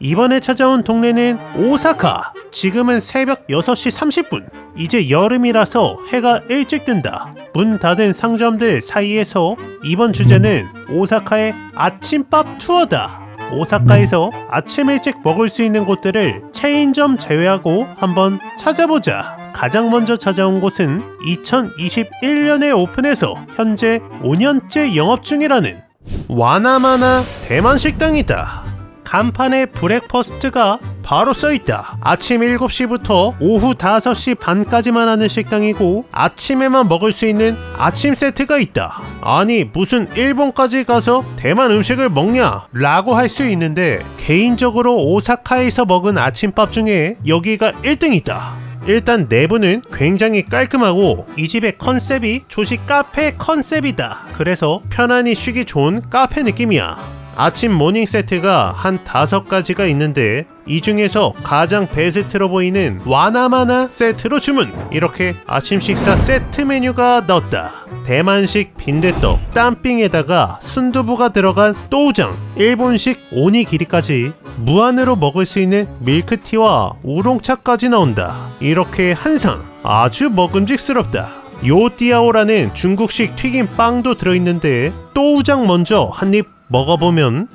이번에 찾아온 동네는 오사카. 지금은 새벽 6시 30분. 이제 여름이라서 해가 일찍 뜬다. 문 닫은 상점들 사이에서 이번 주제는 오사카의 아침밥 투어다. 오사카에서 아침 일찍 먹을 수 있는 곳들을 체인점 제외하고 한번 찾아보자. 가장 먼저 찾아온 곳은 2021년에 오픈해서 현재 5년째 영업 중이라는 와나마나 대만 식당이다. 간판에 브렉퍼스트가 바로 써있다. 아침 7시부터 오후 5시 반까지만 하는 식당이고 아침에만 먹을 수 있는 아침 세트가 있다. 아니 무슨 일본까지 가서 대만 음식을 먹냐 라고 할 수 있는데 개인적으로 오사카에서 먹은 아침밥 중에 여기가 1등이다. 일단 내부는 굉장히 깔끔하고 이 집의 컨셉이 조식 카페 컨셉이다. 그래서 편안히 쉬기 좋은 카페 느낌이야. 아침 모닝 세트가 한 5가지가 있는데 이 중에서 가장 베스트로 보이는 와나마나 세트로 주문. 이렇게 아침 식사 세트 메뉴가 넣었다. 대만식 빈대떡, 땀빙에다가 순두부가 들어간 또우장, 일본식 오니기리까지 무한으로 먹을 수 있는 밀크티와 우롱차까지 나온다. 이렇게 한 상 아주 먹음직스럽다. 요띠아오라는 중국식 튀김 빵도 들어있는데 또우장 먼저 한입 먹어보면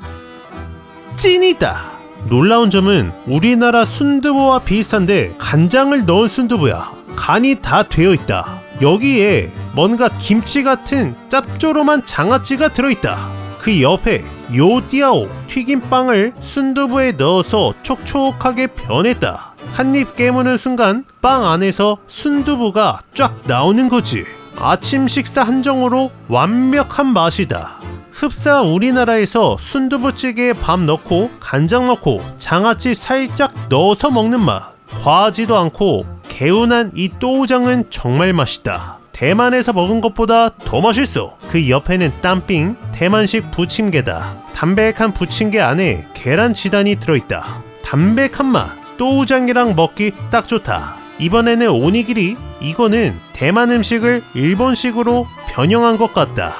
찐이다. 놀라운 점은 우리나라 순두부와 비슷한데 간장을 넣은 순두부야. 간이 다 되어있다. 여기에 뭔가 김치 같은 짭조름한 장아찌가 들어있다. 그 옆에 요띠아오 튀김빵을 순두부에 넣어서 촉촉하게 변했다. 한입 깨무는 순간 빵 안에서 순두부가 쫙 나오는 거지. 아침 식사 한정으로 완벽한 맛이다. 흡사 우리나라에서 순두부찌개에 밥 넣고 간장 넣고 장아찌 살짝 넣어서 먹는 맛. 과하지도 않고 개운한 이 또우장은 정말 맛있다. 대만에서 먹은 것보다 더 맛있어. 그 옆에는 땀빙, 대만식 부침개다. 담백한 부침개 안에 계란 지단이 들어있다. 담백한 맛, 또우장이랑 먹기 딱 좋다. 이번에는 오니기리. 이거는 대만 음식을 일본식으로 변형한 것 같다.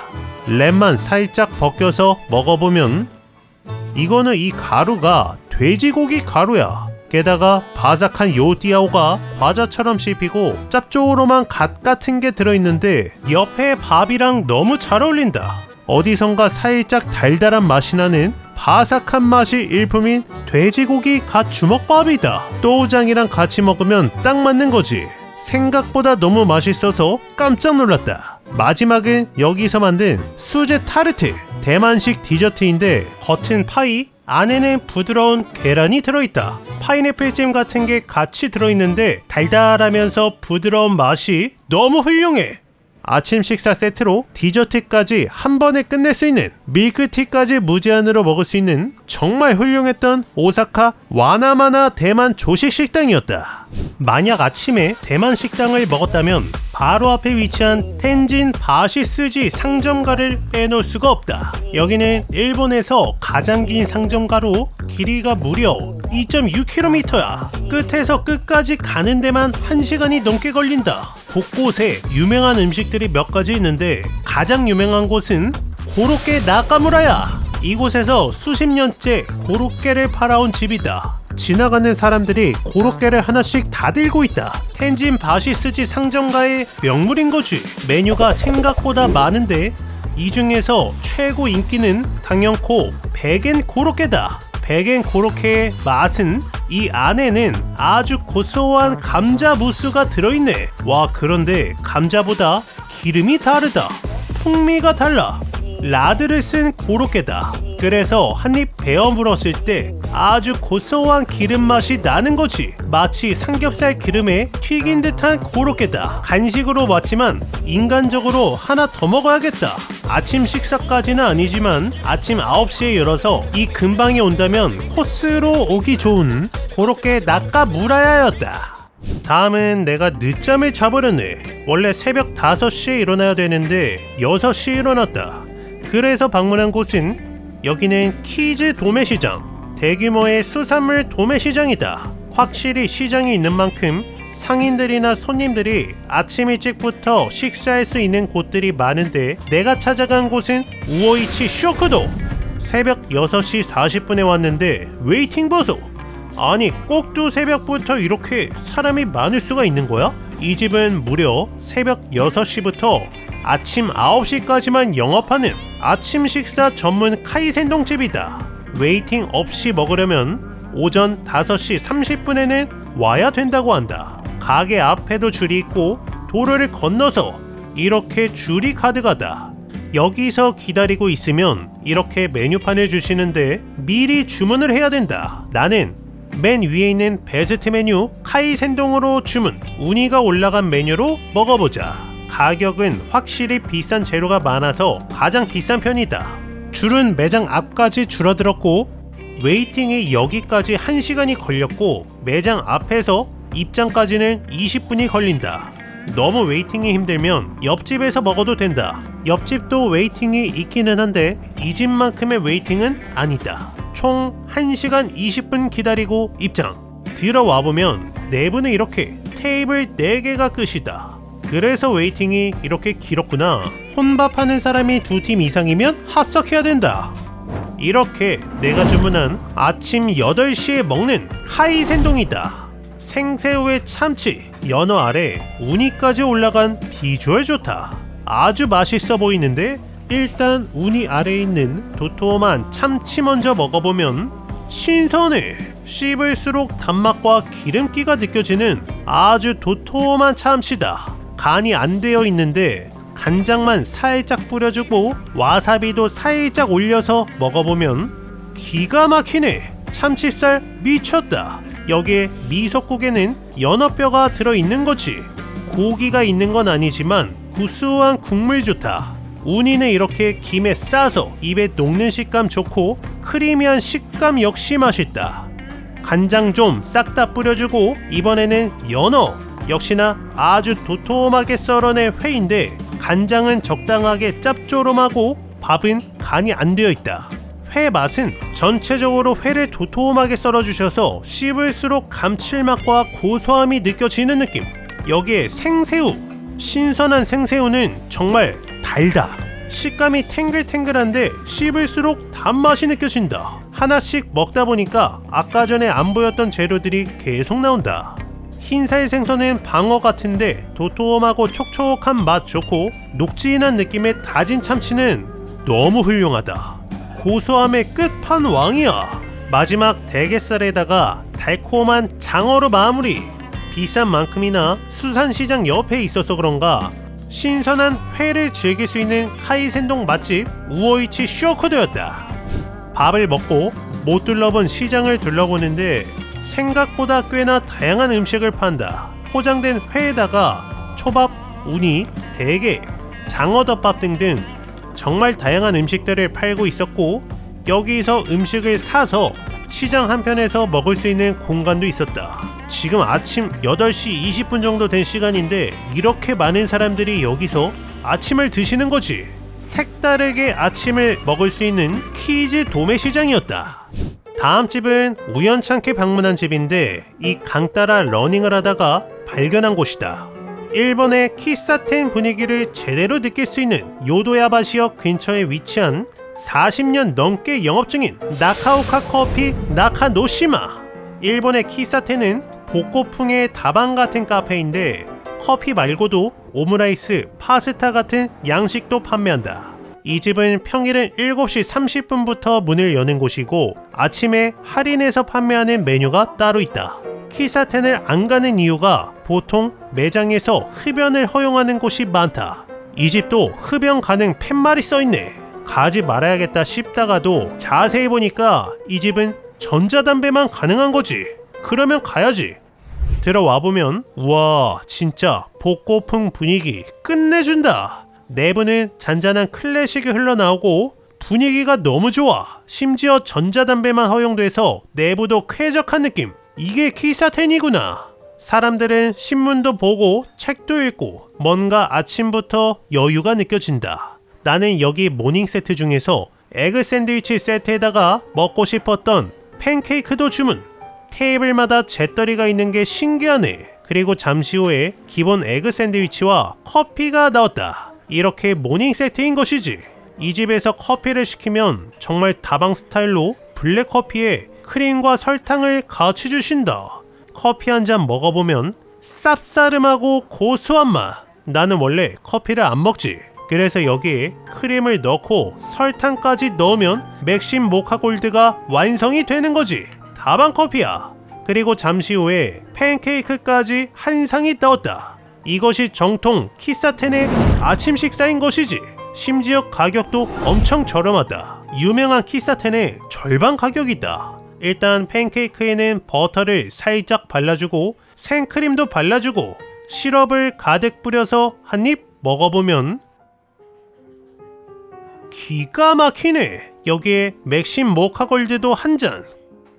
랩만 살짝 벗겨서 먹어보면 이거는 이 가루가 돼지고기 가루야. 게다가 바삭한 요띠아오가 과자처럼 씹히고 짭조름한 갓 같은 게 들어있는데 옆에 밥이랑 너무 잘 어울린다. 어디선가 살짝 달달한 맛이 나는 바삭한 맛이 일품인 돼지고기 갓 주먹밥이다. 또우장이랑 같이 먹으면 딱 맞는 거지. 생각보다 너무 맛있어서 깜짝 놀랐다. 마지막은 여기서 만든 수제 타르트. 대만식 디저트인데 겉은 파이, 안에는 부드러운 계란이 들어있다. 파인애플잼 같은 게 같이 들어있는데 달달하면서 부드러운 맛이 너무 훌륭해. 아침 식사 세트로 디저트까지 한 번에 끝낼 수 있는, 밀크티까지 무제한으로 먹을 수 있는 정말 훌륭했던 오사카 와나마나 대만 조식 식당이었다. 만약 아침에 대만 식당을 먹었다면 바로 앞에 위치한 텐진 바시스지 상점가를 빼놓을 수가 없다. 여기는 일본에서 가장 긴 상점가로 길이가 무려 2.6km야. 끝에서 끝까지 가는 데만 1시간이 넘게 걸린다. 곳곳에 유명한 음식들이 몇 가지 있는데 가장 유명한 곳은 고로케 나카무라야. 이곳에서 수십 년째 고로케를 팔아온 집이다. 지나가는 사람들이 고로케를 하나씩 다 들고 있다. 텐진 바시스지 상점가의 명물인 거지. 메뉴가 생각보다 많은데 이 중에서 최고 인기는 당연코 백엔 고로케다. 백엔 고로케의 맛은 이 안에는 아주 고소한 감자 무스가 들어있네. 와, 그런데 감자보다 기름이 다르다. 풍미가 달라. 라드를 쓴 고로케다. 그래서 한입 베어 물었을 때 아주 고소한 기름 맛이 나는 거지. 마치 삼겹살 기름에 튀긴 듯한 고로케다. 간식으로 왔지만 인간적으로 하나 더 먹어야겠다. 아침 식사까지는 아니지만 아침 9시에 열어서 이 근방에 온다면 코스로 오기 좋은 고로케 나카무라야였다. 다음은 내가 늦잠을 자버렸네. 원래 새벽 5시에 일어나야 되는데 6시에 일어났다. 그래서 방문한 곳은 여기는 키즈 도매시장. 대규모의 수산물 도매시장이다. 확실히 시장이 있는 만큼 상인들이나 손님들이 아침 일찍부터 식사할 수 있는 곳들이 많은데 내가 찾아간 곳은 우오이치 쇼크도. 새벽 6시 40분에 왔는데 웨이팅 보소. 아니 꼭두 새벽부터 이렇게 사람이 많을 수가 있는 거야? 이 집은 무려 새벽 6시부터 아침 9시까지만 영업하는 아침 식사 전문 카이센동집이다. 웨이팅 없이 먹으려면 오전 5시 30분에는 와야 된다고 한다. 가게 앞에도 줄이 있고 도로를 건너서 이렇게 줄이 가득하다. 여기서 기다리고 있으면 이렇게 메뉴판을 주시는데 미리 주문을 해야 된다. 나는 맨 위에 있는 베스트 메뉴 카이센동으로 주문. 운이가 올라간 메뉴로 먹어보자. 가격은 확실히 비싼 재료가 많아서 가장 비싼 편이다. 줄은 매장 앞까지 줄어들었고 웨이팅이 여기까지 1시간이 걸렸고 매장 앞에서 입장까지는 20분이 걸린다. 너무 웨이팅이 힘들면 옆집에서 먹어도 된다. 옆집도 웨이팅이 있기는 한데 이 집만큼의 웨이팅은 아니다. 총 1시간 20분 기다리고 입장. 들어와보면 내부는 이렇게 테이블 4개가 끝이다. 그래서 웨이팅이 이렇게 길었구나. 혼밥하는 사람이 2팀 이상이면 합석해야 된다. 이렇게 내가 주문한 아침 8시에 먹는 카이센동이다. 생새우에 참치, 연어 아래 우니까지 올라간 비주얼 좋다. 아주 맛있어 보이는데 일단 우니 아래에 있는 도톰한 참치 먼저 먹어보면 신선해. 씹을수록 단맛과 기름기가 느껴지는 아주 도톰한 참치다. 간이 안 되어 있는데 간장만 살짝 뿌려주고 와사비도 살짝 올려서 먹어보면 기가 막히네. 참치살 미쳤다. 여기에 미소국에는 연어뼈가 들어있는 거지. 고기가 있는 건 아니지만 구수한 국물 좋다. 우니는 이렇게 김에 싸서 입에 녹는 식감 좋고 크리미한 식감 역시 맛있다. 간장 좀 싹 다 뿌려주고 이번에는 연어 역시나 아주 도톰하게 썰어낸 회인데 간장은 적당하게 짭조름하고 밥은 간이 안 되어 있다. 회 맛은 전체적으로 회를 도톰하게 썰어주셔서 씹을수록 감칠맛과 고소함이 느껴지는 느낌. 여기에 생새우, 신선한 생새우는 정말 달다. 식감이 탱글탱글한데 씹을수록 단맛이 느껴진다. 하나씩 먹다 보니까 아까 전에 안 보였던 재료들이 계속 나온다. 흰살 생선은 방어 같은데 도톰하고 촉촉한 맛 좋고 녹진한 느낌의 다진 참치는 너무 훌륭하다. 고소함의 끝판왕이야. 마지막 대게살에다가 달콤한 장어로 마무리. 비싼 만큼이나 수산시장 옆에 있어서 그런가 신선한 회를 즐길 수 있는 카이센동 맛집 우어이치 쇼코드였다. 밥을 먹고 못 둘러본 시장을 둘러보는데 생각보다 꽤나 다양한 음식을 판다. 포장된 회에다가 초밥, 우니, 대게, 장어덮밥 등등 정말 다양한 음식들을 팔고 있었고 여기서 음식을 사서 시장 한편에서 먹을 수 있는 공간도 있었다. 지금 아침 8시 20분 정도 된 시간인데 이렇게 많은 사람들이 여기서 아침을 드시는 거지. 색다르게 아침을 먹을 수 있는 키즈 도매 시장이었다. 다음 집은 우연찮게 방문한 집인데 이 강 따라 러닝을 하다가 발견한 곳이다. 일본의 키사텐 분위기를 제대로 느낄 수 있는 요도야바시역 근처에 위치한 40년 넘게 영업 중인 나카오카 커피 나카노시마. 일본의 키사텐은 복고풍의 다방 같은 카페인데 커피 말고도 오므라이스, 파스타 같은 양식도 판매한다. 이 집은 평일은 7시 30분부터 문을 여는 곳이고 아침에 할인해서 판매하는 메뉴가 따로 있다. 키사텐을 안 가는 이유가 보통 매장에서 흡연을 허용하는 곳이 많다. 이 집도 흡연 가능 팻말이 써있네. 가지 말아야겠다 싶다가도 자세히 보니까 이 집은 전자담배만 가능한 거지. 그러면 가야지. 들어와보면 우와 진짜 복고풍 분위기 끝내준다. 내부는 잔잔한 클래식이 흘러나오고 분위기가 너무 좋아. 심지어 전자담배만 허용돼서 내부도 쾌적한 느낌. 이게 키사텐이구나. 사람들은 신문도 보고 책도 읽고 뭔가 아침부터 여유가 느껴진다. 나는 여기 모닝 세트 중에서 에그 샌드위치 세트에다가 먹고 싶었던 팬케이크도 주문. 테이블마다 재떨이가 있는 게 신기하네. 그리고 잠시 후에 기본 에그 샌드위치와 커피가 나왔다. 이렇게 모닝 세트인 것이지. 이 집에서 커피를 시키면 정말 다방 스타일로 블랙커피에 크림과 설탕을 같이 주신다. 커피 한 잔 먹어보면 쌉싸름하고 고소한 맛. 나는 원래 커피를 안 먹지. 그래서 여기에 크림을 넣고 설탕까지 넣으면 맥심 모카 골드가 완성이 되는 거지. 다방 커피야. 그리고 잠시 후에 팬케이크까지 한 상이 떠왔다. 이것이 정통 키사텐의 아침 식사인 것이지. 심지어 가격도 엄청 저렴하다. 유명한 키사텐의 절반 가격이다. 일단 팬케이크에는 버터를 살짝 발라주고 생크림도 발라주고 시럽을 가득 뿌려서 한 입 먹어보면 기가 막히네. 여기에 맥심 모카 골드도 한 잔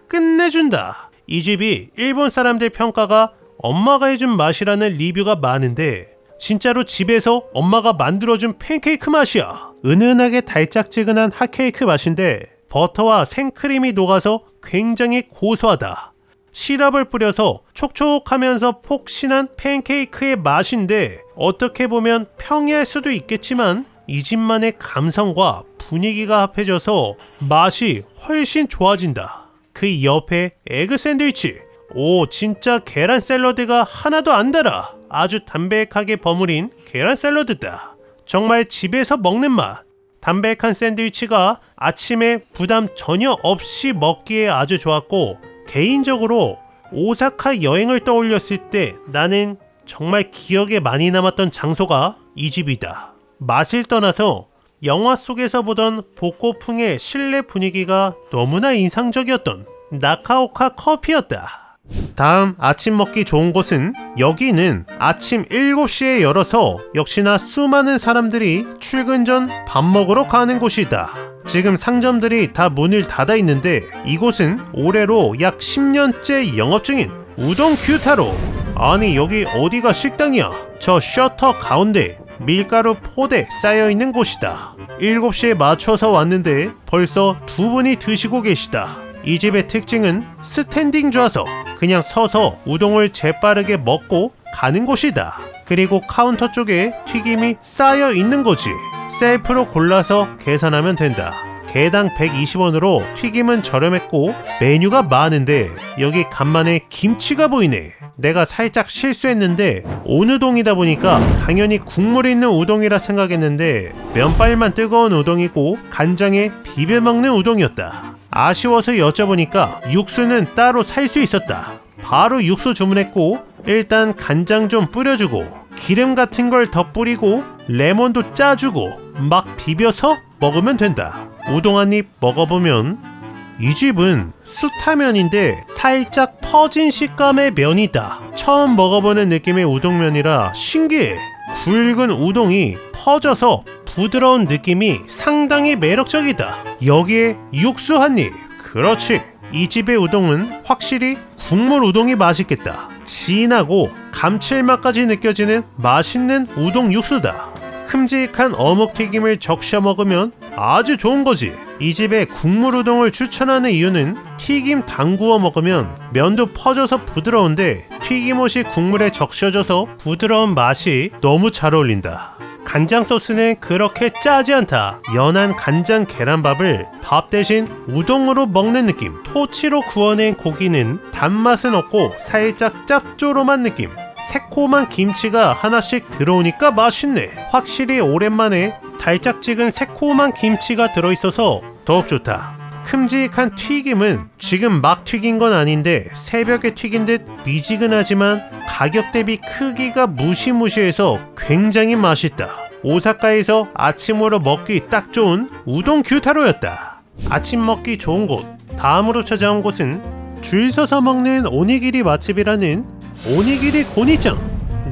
끝내준다. 이 집이 일본 사람들 평가가 엄마가 해준 맛이라는 리뷰가 많은데 진짜로 집에서 엄마가 만들어준 팬케이크 맛이야. 은은하게 달짝지근한 핫케이크 맛인데 버터와 생크림이 녹아서 굉장히 고소하다. 시럽을 뿌려서 촉촉하면서 폭신한 팬케이크의 맛인데 어떻게 보면 평이할 수도 있겠지만 이 집만의 감성과 분위기가 합해져서 맛이 훨씬 좋아진다. 그 옆에 에그 샌드위치. 오, 진짜 계란 샐러드가 하나도 안 달아. 아주 담백하게 버무린 계란 샐러드다. 정말 집에서 먹는 맛. 담백한 샌드위치가 아침에 부담 전혀 없이 먹기에 아주 좋았고, 개인적으로 오사카 여행을 떠올렸을 때 나는 정말 기억에 많이 남았던 장소가 이 집이다. 맛을 떠나서 영화 속에서 보던 복고풍의 실내 분위기가 너무나 인상적이었던 나카오카 커피였다. 다음 아침 먹기 좋은 곳은 여기는 아침 7시에 열어서 역시나 수많은 사람들이 출근 전 밥 먹으러 가는 곳이다. 지금 상점들이 다 문을 닫아 있는데 이곳은 올해로 약 10년째 영업 중인 우동 규타로. 아니 여기 어디가 식당이야. 저 셔터 가운데 밀가루 포대 쌓여있는 곳이다. 7시에 맞춰서 왔는데 벌써 두 분이 드시고 계시다. 이 집의 특징은 스탠딩 좌석. 그냥 서서 우동을 재빠르게 먹고 가는 곳이다. 그리고 카운터 쪽에 튀김이 쌓여 있는 거지. 셀프로 골라서 계산하면 된다. 개당 120원으로 튀김은 저렴했고 메뉴가 많은데 여기 간만에 김치가 보이네. 내가 살짝 실수했는데 온우동이다 보니까 당연히 국물 있는 우동이라 생각했는데 면발만 뜨거운 우동이고 간장에 비벼 먹는 우동이었다. 아쉬워서 여쭤보니까 육수는 따로 살 수 있었다. 바로 육수 주문했고 일단 간장 좀 뿌려주고 기름 같은 걸 더 뿌리고 레몬도 짜주고 막 비벼서 먹으면 된다. 우동 한 입 먹어보면 이 집은 수타면인데 살짝 퍼진 식감의 면이다. 처음 먹어보는 느낌의 우동면이라 신기해. 굵은 우동이 퍼져서 부드러운 느낌이 상당히 매력적이다. 여기에 육수 한 입. 그렇지. 이 집의 우동은 확실히 국물 우동이 맛있겠다. 진하고 감칠맛까지 느껴지는 맛있는 우동 육수다. 큼직한 어묵튀김을 적셔 먹으면 아주 좋은 거지. 이 집의 국물 우동을 추천하는 이유는 튀김 담구어 먹으면 면도 퍼져서 부드러운데 튀김옷이 국물에 적셔져서 부드러운 맛이 너무 잘 어울린다. 간장 소스는 그렇게 짜지 않다. 연한 간장 계란밥을 밥 대신 우동으로 먹는 느낌. 토치로 구워낸 고기는 단맛은 없고 살짝 짭조름한 느낌. 새콤한 김치가 하나씩 들어오니까 맛있네. 확실히 오랜만에 달짝지근 새콤한 김치가 들어있어서 더욱 좋다. 큼직한 튀김은 지금 막 튀긴 건 아닌데 새벽에 튀긴 듯 미지근하지만 가격 대비 크기가 무시무시해서 굉장히 맛있다. 오사카에서 아침으로 먹기 딱 좋은 우동 규타로였다. 아침 먹기 좋은 곳. 다음으로 찾아온 곳은 줄 서서 먹는 오니기리 맛집이라는 오니기리 고니짱.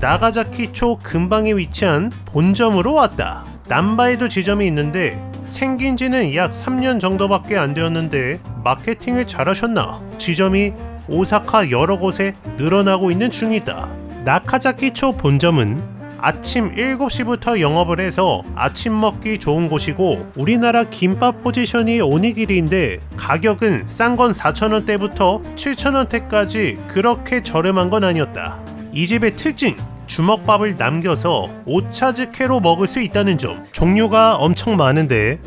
나가자키초 근방에 위치한 본점으로 왔다. 남바에도 지점이 있는데 생긴 지는 약 3년 정도밖에 안 되었는데 마케팅을 잘하셨나? 지점이 오사카 여러 곳에 늘어나고 있는 중이다. 나카자키초 본점은 아침 7시부터 영업을 해서 아침 먹기 좋은 곳이고 우리나라 김밥 포지션이 오니기리인데 가격은 싼 건 4,000원대부터 7,000원대까지 그렇게 저렴한 건 아니었다. 이 집의 특징, 주먹밥을 남겨서 오차즈케로 먹을 수 있다는 점. 종류가 엄청 많은데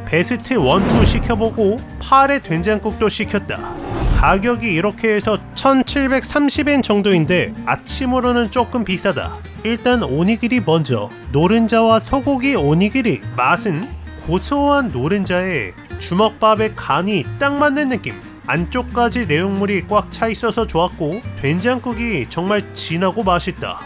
베스트 1, 2 시켜보고 파래 된장국도 시켰다. 가격이 이렇게 해서 1730엔 정도인데 아침으로는 조금 비싸다. 일단 오니기리 먼저. 노른자와 소고기 오니기리. 맛은 고소한 노른자에 주먹밥의 간이 딱 맞는 느낌. 안쪽까지 내용물이 꽉 차 있어서 좋았고 된장국이 정말 진하고 맛있다.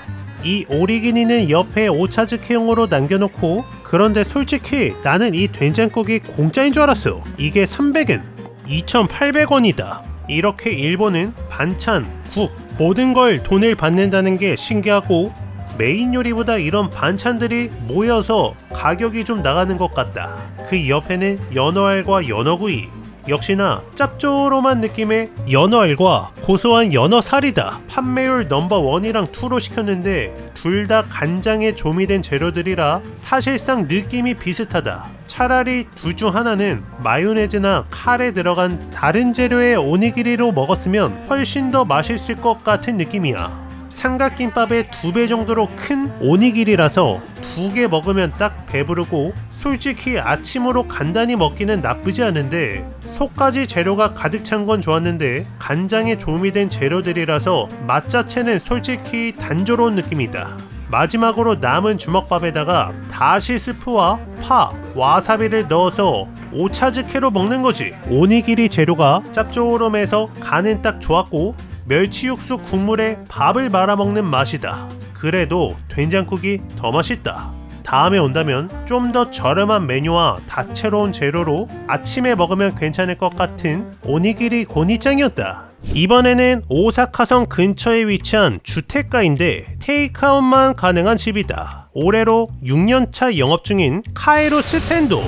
이 오리기니는 옆에 오차즈케용으로 남겨놓고, 그런데 솔직히 나는 이 된장국이 공짜인 줄 알았어. 이게 300엔, 2,800원이다. 이렇게 일본은 반찬, 국, 모든 걸 돈을 받는다는 게 신기하고, 메인 요리보다 이런 반찬들이 모여서 가격이 좀 나가는 것 같다. 그 옆에는 연어알과 연어구이. 역시나 짭조름한 느낌의 연어알과 고소한 연어살이다. 판매율 넘버1이랑 2로 시켰는데 둘 다 간장에 조미된 재료들이라 사실상 느낌이 비슷하다. 차라리 둘 중 하나는 마요네즈나 카레 들어간 다른 재료의 오니기리로 먹었으면 훨씬 더 맛있을 것 같은 느낌이야. 삼각김밥의 2배 정도로 큰 오니기리라서 2개 먹으면 딱 배부르고, 솔직히 아침으로 간단히 먹기는 나쁘지 않은데 속까지 재료가 가득 찬 건 좋았는데 간장에 조미된 재료들이라서 맛 자체는 솔직히 단조로운 느낌이다. 마지막으로 남은 주먹밥에다가 다시 스프와 파, 와사비를 넣어서 오차즈케로 먹는 거지. 오니기리 재료가 짭조름해서 간은 딱 좋았고 멸치 육수 국물에 밥을 말아 먹는 맛이다. 그래도 된장국이 더 맛있다. 다음에 온다면 좀 더 저렴한 메뉴와 다채로운 재료로 아침에 먹으면 괜찮을 것 같은 오니기리 고니짱이었다. 이번에는 오사카성 근처에 위치한 주택가인데 테이크아웃만 가능한 집이다. 올해로 6년차 영업 중인 카에로 스탠도.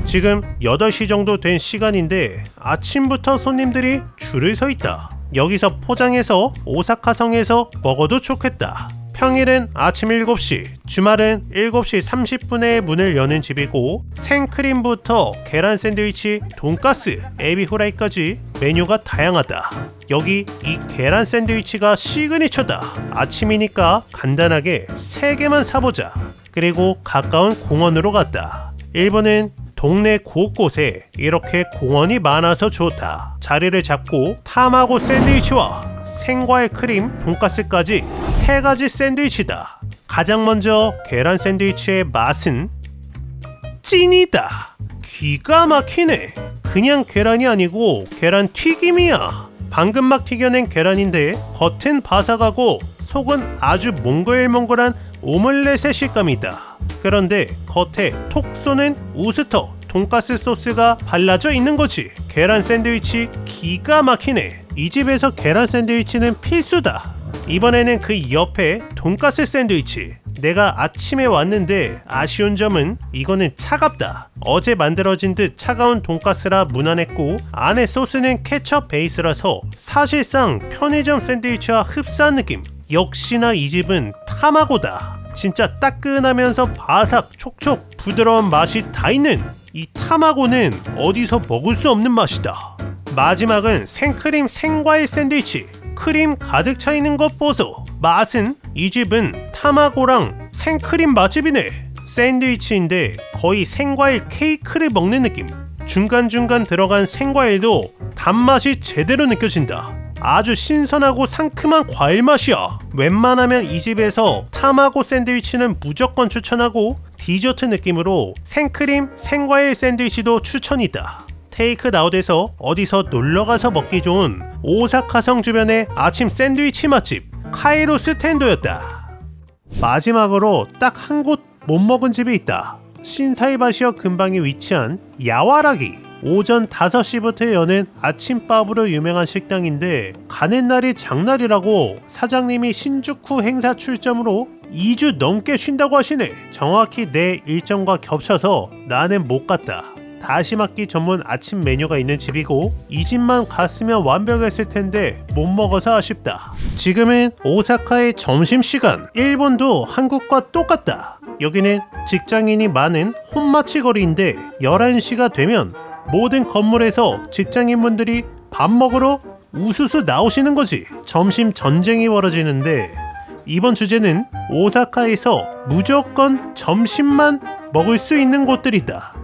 지금 8시 정도 된 시간인데 아침부터 손님들이 줄을 서 있다. 여기서 포장해서 오사카성에서 먹어도 좋겠다. 평일은 아침 7시, 주말은 7시 30분에 문을 여는 집이고, 생크림부터 계란 샌드위치, 돈가스, 에비 후라이까지 메뉴가 다양하다. 여기 이 계란 샌드위치가 시그니처다. 아침이니까 간단하게 3개만 사보자. 그리고 가까운 공원으로 갔다. 일본은 동네 곳곳에 이렇게 공원이 많아서 좋다. 자리를 잡고 타마고 샌드위치와 생과일 크림 돈가스까지 3가지 샌드위치다. 가장 먼저 계란 샌드위치의 맛은 찐이다. 기가 막히네. 그냥 계란이 아니고 계란 튀김이야. 방금 막 튀겨낸 계란인데 겉은 바삭하고 속은 아주 몽글몽글한 오믈렛의 식감이다. 그런데 겉에 톡 쏘는 우스터 돈가스 소스가 발라져 있는 거지. 계란 샌드위치 기가 막히네. 이 집에서 계란 샌드위치는 필수다. 이번에는 그 옆에 돈가스 샌드위치. 내가 아침에 왔는데 아쉬운 점은 이거는 차갑다. 어제 만들어진 듯 차가운 돈가스라 무난했고, 안에 소스는 케첩 베이스라서 사실상 편의점 샌드위치와 흡사한 느낌. 역시나 이 집은 타마고다. 진짜 따끈하면서 바삭 촉촉 부드러운 맛이 다 있는 이 타마고는 어디서 먹을 수 없는 맛이다. 마지막은 생크림 생과일 샌드위치. 크림 가득 차 있는 것 보소. 맛은 이 집은 타마고랑 생크림 맛집이네. 샌드위치인데 거의 생과일 케이크를 먹는 느낌. 중간중간 들어간 생과일도 단맛이 제대로 느껴진다. 아주 신선하고 상큼한 과일 맛이야. 웬만하면 이 집에서 타마고 샌드위치는 무조건 추천하고, 디저트 느낌으로 생크림 생과일 샌드위치도 추천이다. 테이크아웃에서 어디서 놀러가서 먹기 좋은 오사카성 주변의 아침 샌드위치 맛집 카에로 스탠도였다. 마지막으로 딱 한 곳 못 먹은 집이 있다. 신사이바시역 근방에 위치한 야와라기. 오전 5시부터 여는 아침밥으로 유명한 식당인데 가는 날이 장날이라고 사장님이 신주쿠 행사 출점으로 2주 넘게 쉰다고 하시네. 정확히 내 일정과 겹쳐서 나는 못 갔다. 다시마키 전문 아침 메뉴가 있는 집이고 이 집만 갔으면 완벽했을 텐데 못 먹어서 아쉽다. 지금은 오사카의 점심시간. 일본도 한국과 똑같다. 여기는 직장인이 많은 혼마치 거리인데 11시가 되면 모든 건물에서 직장인분들이 밥 먹으러 우수수 나오시는 거지. 점심 전쟁이 벌어지는데 이번 주제는 오사카에서 무조건 점심만 먹을 수 있는 곳들이다.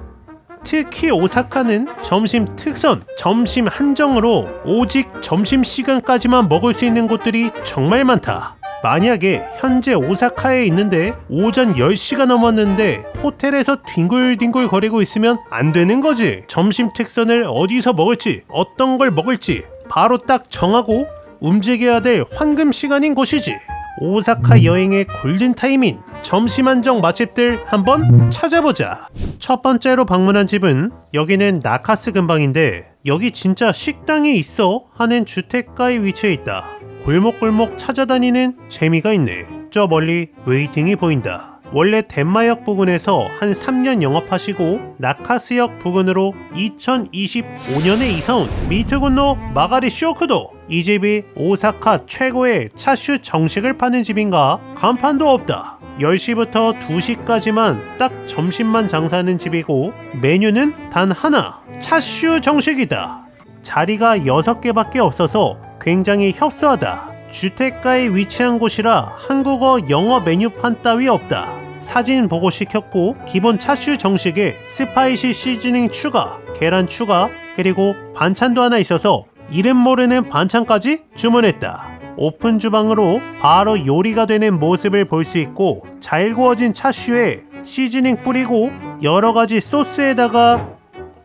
특히 오사카는 점심 특선, 점심 한정으로 오직 점심시간까지만 먹을 수 있는 곳들이 정말 많다. 만약에 현재 오사카에 있는데 오전 10시가 넘었는데 호텔에서 뒹굴뒹굴 거리고 있으면 안 되는 거지. 점심 특선을 어디서 먹을지, 어떤 걸 먹을지 바로 딱 정하고 움직여야 될 황금 시간인 곳이지. 오사카 여행의 골든타임인 점심 한정 맛집들 한번 찾아보자. 첫 번째로 방문한 집은 여기는 나카스 근방인데 여기 진짜 식당이 있어 하는 주택가에 위치해 있다. 골목골목 찾아다니는 재미가 있네. 저 멀리 웨이팅이 보인다. 원래 덴마역 부근에서 한 3년 영업하시고 나카스역 부근으로 2025년에 이사온 미트군노 마가리 쇼크도. 이 집이 오사카 최고의 차슈 정식을 파는 집인가 간판도 없다. 10시부터 2시까지만 딱 점심만 장사하는 집이고 메뉴는 단 하나, 차슈 정식이다. 자리가 6개밖에 없어서 굉장히 협소하다. 주택가에 위치한 곳이라 한국어 영어 메뉴판 따위 없다. 사진 보고 시켰고 기본 차슈 정식에 스파이시 시즈닝 추가, 계란 추가, 그리고 반찬도 하나 있어서 이름 모르는 반찬까지 주문했다. 오픈 주방으로 바로 요리가 되는 모습을 볼 수 있고 잘 구워진 차슈에 시즈닝 뿌리고 여러가지 소스에다가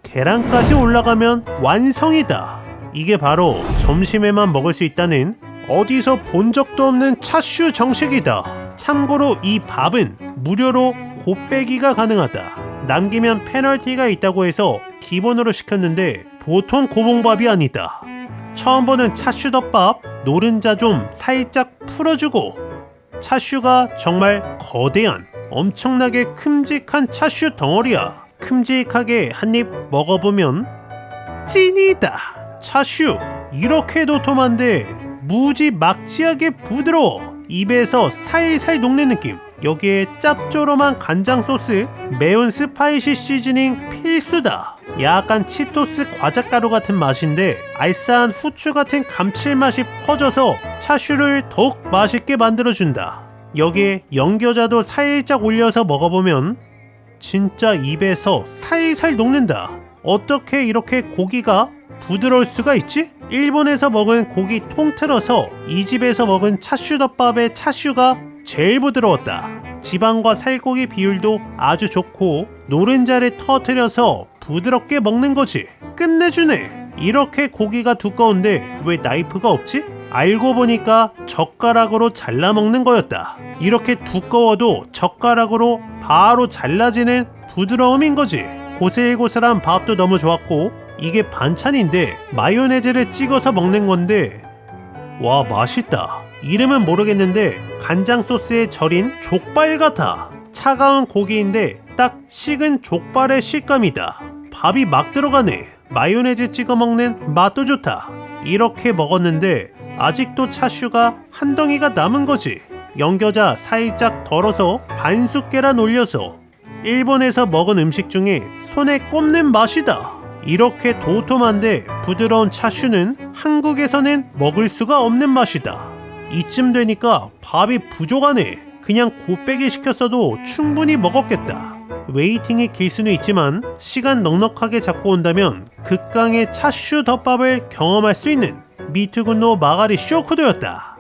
계란까지 올라가면 완성이다. 이게 바로 점심에만 먹을 수 있다는 어디서 본 적도 없는 차슈 정식이다. 참고로 이 밥은 무료로 곱빼기가 가능하다. 남기면 페널티가 있다고 해서 기본으로 시켰는데 보통 고봉밥이 아니다. 처음 보는 차슈덮밥, 노른자 좀 살짝 풀어주고 차슈가 정말 거대한 엄청나게 큼직한 차슈 덩어리야. 큼직하게 한 입 먹어보면 찐이다. 차슈 이렇게 도톰한데 무지 막지하게 부드러워. 입에서 살살 녹는 느낌. 여기에 짭조름한 간장 소스, 매운 스파이시 시즈닝 필수다. 약간 치토스 과자가루 같은 맛인데 알싸한 후추 같은 감칠맛이 퍼져서 차슈를 더욱 맛있게 만들어준다. 여기에 연겨자도 살짝 올려서 먹어보면 진짜 입에서 살살 녹는다. 어떻게 이렇게 고기가 부드러울 수가 있지? 일본에서 먹은 고기 통틀어서 이 집에서 먹은 차슈덮밥의 차슈가 제일 부드러웠다. 지방과 살코기 비율도 아주 좋고 노른자를 터뜨려서 부드럽게 먹는 거지. 끝내주네. 이렇게 고기가 두꺼운데 왜 나이프가 없지? 알고 보니까 젓가락으로 잘라 먹는 거였다. 이렇게 두꺼워도 젓가락으로 바로 잘라지는 부드러움인 거지. 고슬고슬한 밥도 너무 좋았고 이게 반찬인데 마요네즈를 찍어서 먹는 건데 와 맛있다. 이름은 모르겠는데 간장 소스에 절인 족발 같아. 차가운 고기인데 딱 식은 족발의 식감이다. 밥이 막 들어가네. 마요네즈 찍어 먹는 맛도 좋다. 이렇게 먹었는데 아직도 차슈가 한 덩이가 남은 거지. 연겨자 살짝 덜어서 반숙 계란 올려서 일본에서 먹은 음식 중에 손에 꼽는 맛이다. 이렇게 도톰한데 부드러운 차슈는 한국에서는 먹을 수가 없는 맛이다. 이쯤 되니까 밥이 부족하네. 그냥 곱빼기 시켰어도 충분히 먹었겠다. 웨이팅이 길 수는 있지만 시간 넉넉하게 잡고 온다면 극강의 차슈 덮밥을 경험할 수 있는 미트군노 마가리 쇼쿠도였다.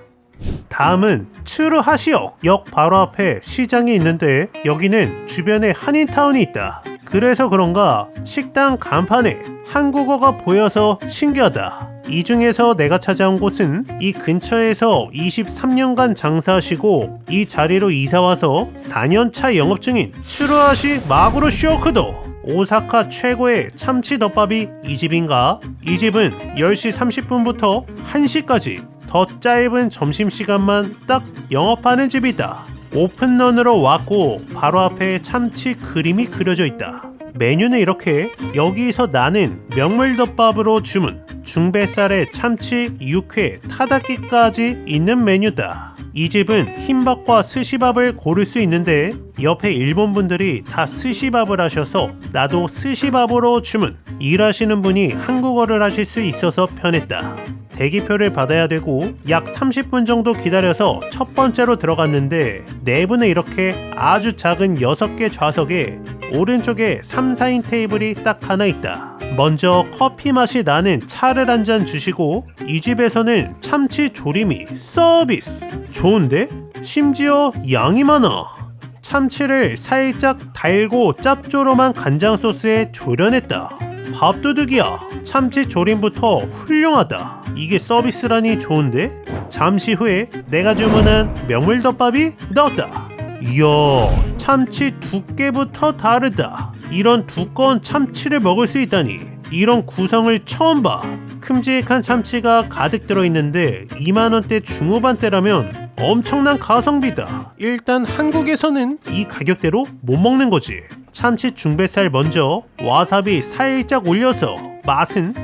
다음은 츠루하시역 역 바로 앞에 시장이 있는데 여기는 주변에 한인타운이 있다. 그래서 그런가 식당 간판에 한국어가 보여서 신기하다. 이 중에서 내가 찾아온 곳은 이 근처에서 23년간 장사하시고 이 자리로 이사와서 4년차 영업 중인 츠루하시 마구로 쇼크도. 오사카 최고의 참치덮밥이 이 집인가? 이 집은 10시 30분부터 1시까지 더 짧은 점심시간만 딱 영업하는 집이다. 오픈런으로 왔고 바로 앞에 참치 그림이 그려져 있다. 메뉴는 이렇게 여기서 나는 명물덮밥으로 주문, 중뱃살에 참치, 육회, 타다키까지 있는 메뉴다. 이 집은 흰밥과 스시밥을 고를 수 있는데 옆에 일본 분들이 다 스시밥을 하셔서 나도 스시밥으로 주문. 일하시는 분이 한국어를 하실 수 있어서 편했다. 대기표를 받아야 되고 약 30분 정도 기다려서 첫 번째로 들어갔는데 내부는 이렇게 아주 작은 6개 좌석에 오른쪽에 3, 4인 테이블이 딱 하나 있다. 먼저 커피 맛이 나는 차를 한 잔 주시고 이 집에서는 참치 조림이 서비스. 좋은데? 심지어 양이 많아. 참치를 살짝 달고 짭조름한 간장 소스에 조련했다. 밥도둑이야. 참치 조림부터 훌륭하다. 이게 서비스라니 좋은데? 잠시 후에 내가 주문한 명물덮밥이 나왔다. 이야, 참치 두께부터 다르다. 이런 두꺼운 참치를 먹을 수 있다니. 이런 구성을 처음 봐. 큼직한 참치가 가득 들어있는데 2만원대 중후반대라면 엄청난 가성비다. 일단 한국에서는 이 가격대로 못 먹는 거지. 참치 중뱃살 먼저 와사비 살짝 올려서 맛은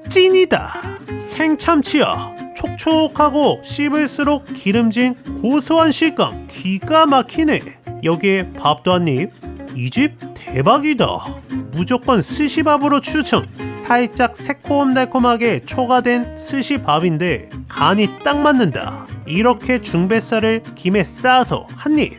찐이다. 생참치야. 촉촉하고 씹을수록 기름진 고소한 식감 기가 막히네. 여기에 밥도 한 입. 이 집 대박이다. 무조건 스시밥으로 추천. 살짝 새콤달콤하게 초가된 스시밥인데 간이 딱 맞는다. 이렇게 중뱃살을 김에 싸서 한 입.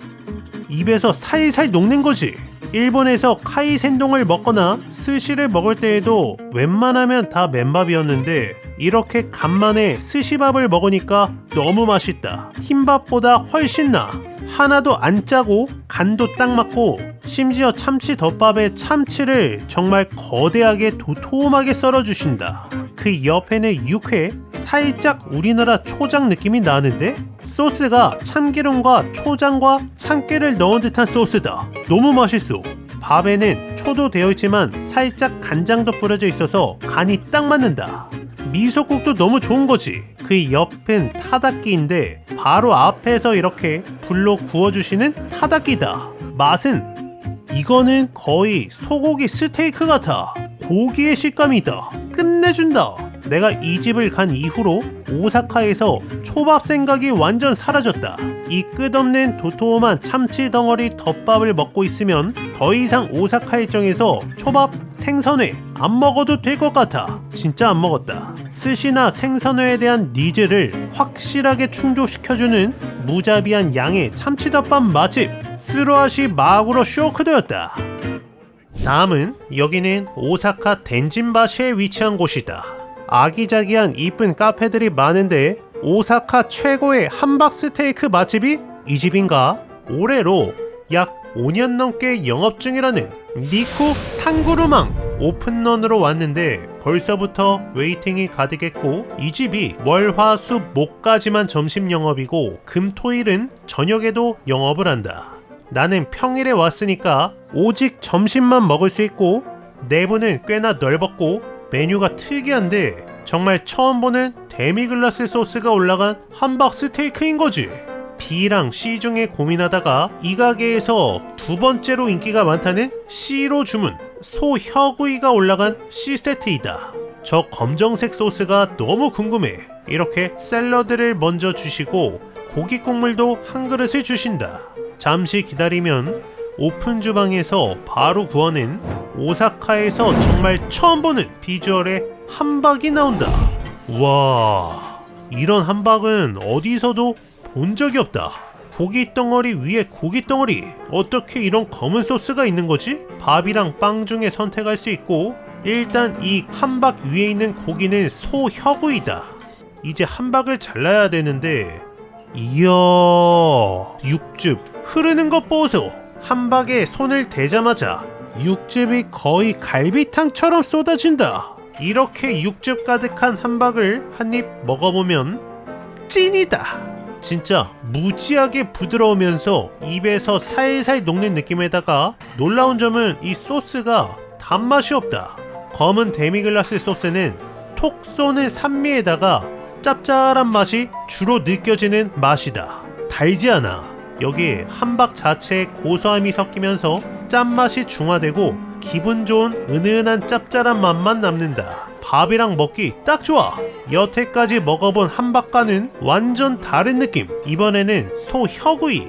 입에서 살살 녹는 거지. 일본에서 카이센동을 먹거나 스시를 먹을 때에도 웬만하면 다 맨밥이었는데 이렇게 간만에 스시밥을 먹으니까 너무 맛있다. 흰밥보다 훨씬 나. 하나도 안 짜고 간도 딱 맞고 심지어 참치 덮밥에 참치를 정말 거대하게 도톰하게 썰어주신다. 그 옆에는 육회, 살짝 우리나라 초장 느낌이 나는데 소스가 참기름과 초장과 참깨를 넣은 듯한 소스다. 너무 맛있어. 밥에는 초도 되어 있지만 살짝 간장도 뿌려져 있어서 간이 딱 맞는다. 미소국도 너무 좋은 거지. 그 옆은 타다끼인데 바로 앞에서 이렇게 불로 구워주시는 타다끼다. 맛은 이거는 거의 소고기 스테이크 같아. 고기의 식감이다. 끝내준다. 내가 이 집을 간 이후로 오사카에서 초밥 생각이 완전 사라졌다. 이 끝없는 도톰한 참치 덩어리 덮밥을 먹고 있으면 더 이상 오사카 일정에서 초밥, 생선회 안 먹어도 될 것 같아. 진짜 안 먹었다. 스시나 생선회에 대한 니즈를 확실하게 충족시켜주는 무자비한 양의 참치덮밥 맛집 스루아시 마구로 쇼크도였다. 다음은 여기는 오사카 덴진바시에 위치한 곳이다. 아기자기한 이쁜 카페들이 많은데 오사카 최고의 함박 스테이크 맛집이 이 집인가? 올해로 약 5년 넘게 영업 중이라는 니쿠 상구루망 오픈런으로 왔는데 벌써부터 웨이팅이 가득했고 이 집이 월, 화, 수, 목까지만 점심 영업이고 금, 토, 일은 저녁에도 영업을 한다. 나는 평일에 왔으니까 오직 점심만 먹을 수 있고 내부는 꽤나 넓었고 메뉴가 특이한데 정말 처음 보는 데미글라스 소스가 올라간 함박 스테이크인 거지. B랑 C 중에 고민하다가 이 가게에서 두 번째로 인기가 많다는 C로 주문. 소혀구이가 올라간 C세트이다. 저 검정색 소스가 너무 궁금해. 이렇게 샐러드를 먼저 주시고 고기 국물도 한 그릇을 주신다. 잠시 기다리면 오픈 주방에서 바로 구워낸 오사카에서 정말 처음 보는 비주얼의 함박이 나온다. 와, 이런 함박은 어디서도 본 적이 없다. 고기 덩어리 위에 고기 덩어리. 어떻게 이런 검은 소스가 있는 거지? 밥이랑 빵 중에 선택할 수 있고 일단 이 함박 위에 있는 고기는 소혀구이다. 이제 함박을 잘라야 되는데 이야, 육즙 흐르는 것 보소. 함박에 손을 대자마자 육즙이 거의 갈비탕처럼 쏟아진다. 이렇게 육즙 가득한 함박을 한 입 먹어보면 찐이다. 진짜 무지하게 부드러우면서 입에서 살살 녹는 느낌에다가 놀라운 점은 이 소스가 단맛이 없다. 검은 데미글라스 소스는 톡 쏘는 산미에다가 짭짤한 맛이 주로 느껴지는 맛이다. 달지 않아. 여기에 함박 자체에 고소함이 섞이면서 짠맛이 중화되고 기분 좋은 은은한 짭짤한 맛만 남는다. 밥이랑 먹기 딱 좋아. 여태까지 먹어본 함박과는 완전 다른 느낌. 이번에는 소혀구이.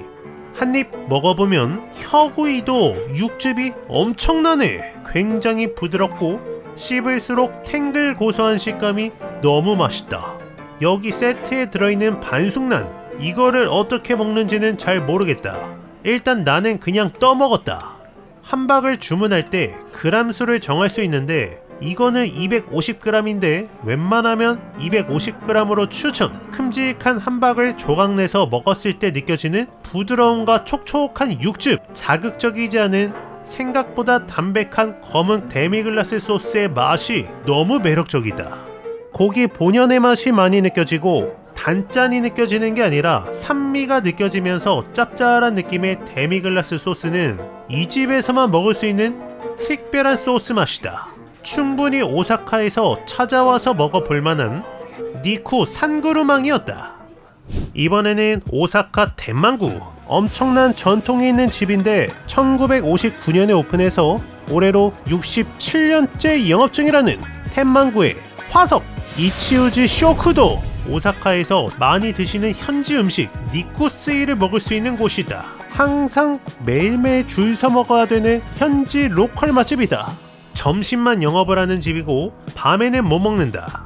한 입 먹어보면 혀구이도 육즙이 엄청나네. 굉장히 부드럽고 씹을수록 탱글 고소한 식감이 너무 맛있다. 여기 세트에 들어있는 반숙란, 이거를 어떻게 먹는지는 잘 모르겠다. 일단 나는 그냥 떠먹었다. 함박을 주문할 때 그람 수를 정할 수 있는데 이거는 250g인데 웬만하면 250g으로 추천. 큼직한 함박을 조각내서 먹었을 때 느껴지는 부드러움과 촉촉한 육즙, 자극적이지 않은 생각보다 담백한 검은 데미글라스 소스의 맛이 너무 매력적이다. 고기 본연의 맛이 많이 느껴지고 단짠이 느껴지는 게 아니라 산미가 느껴지면서 짭짤한 느낌의 데미글라스 소스는 이 집에서만 먹을 수 있는 특별한 소스 맛이다. 충분히 오사카에서 찾아와서 먹어볼 만한 니쿠 산구루망이었다. 이번에는 오사카 텐만구. 엄청난 전통이 있는 집인데 1959년에 오픈해서 올해로 67년째 영업 중이라는 텐만구의 화석 이치우지 쇼쿠도. 오사카에서 많이 드시는 현지 음식 니쿠스이를 먹을 수 있는 곳이다. 항상 매일매일 줄 서 먹어야 되는 현지 로컬 맛집이다. 점심만 영업을 하는 집이고 밤에는 못 먹는다.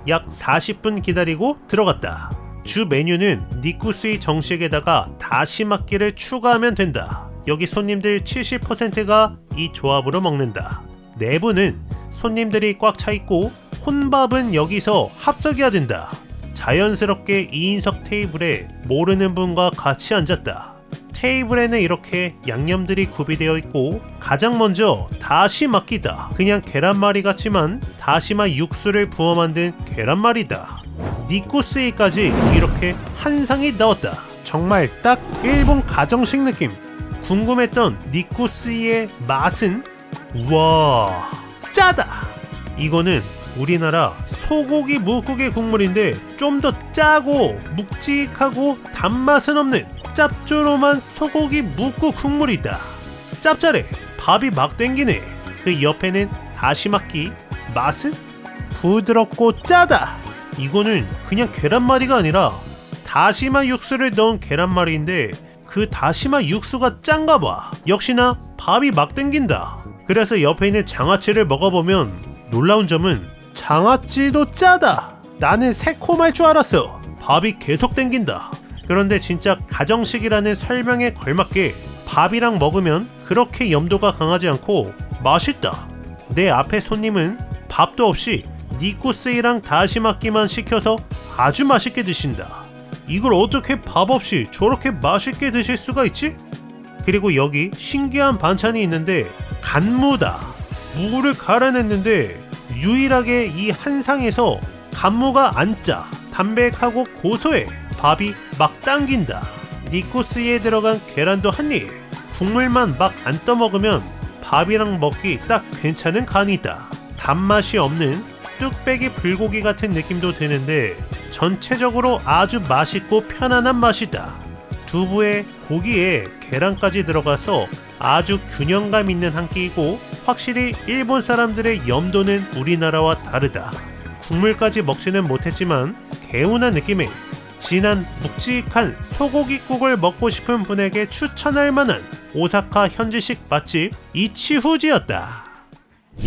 약 40분 기다리고 들어갔다. 주 메뉴는 니쿠스이 정식에다가 다시마키를 추가하면 된다. 여기 손님들 70%가 이 조합으로 먹는다. 내부는 손님들이 꽉 차 있고 혼밥은 여기서 합석해야 된다. 자연스럽게 2인석 테이블에 모르는 분과 같이 앉았다. 테이블에는 이렇게 양념들이 구비되어 있고 가장 먼저 다시마키다. 그냥 계란말이 같지만 다시마 육수를 부어 만든 계란말이다. 니쿠스이까지 이렇게 한 상이 나왔다. 정말 딱 일본 가정식 느낌. 궁금했던 니쿠스이의 맛은 우와 짜다. 이거는 우리나라 소고기 묵국의 국물인데 좀 더 짜고 묵직하고 단맛은 없는 짭조름한 소고기 묵국 국물이다. 짭짤해. 밥이 막 땡기네. 그 옆에는 다시마키. 맛은 부드럽고 짜다. 이거는 그냥 계란말이가 아니라 다시마 육수를 넣은 계란말이인데 그 다시마 육수가 짠가봐. 역시나 밥이 막 땡긴다. 그래서 옆에 있는 장아찌를 먹어보면 놀라운 점은 장아찌도 짜다. 나는 새콤할 줄 알았어. 밥이 계속 땡긴다. 그런데 진짜 가정식이라는 설명에 걸맞게 밥이랑 먹으면 그렇게 염도가 강하지 않고 맛있다. 내 앞에 손님은 밥도 없이 니쿠스이랑 다시마키만 시켜서 아주 맛있게 드신다. 이걸 어떻게 밥 없이 저렇게 맛있게 드실 수가 있지? 그리고 여기 신기한 반찬이 있는데 간무다. 무를 갈아냈는데 유일하게 이 한 상에서 간무가 안 짜. 담백하고 고소해. 밥이 막 당긴다. 니쿠스이에 들어간 계란도 한입. 국물만 막 안 떠먹으면 밥이랑 먹기 딱 괜찮은 간이다. 단맛이 없는 뚝배기 불고기 같은 느낌도 드는데 전체적으로 아주 맛있고 편안한 맛이다. 두부에 고기에 계란까지 들어가서 아주 균형감 있는 한 끼이고 확실히 일본 사람들의 염도는 우리나라와 다르다. 국물까지 먹지는 못했지만 개운한 느낌의 진한 묵직한 소고기국을 먹고 싶은 분에게 추천할 만한 오사카 현지식 맛집 이치후지였다.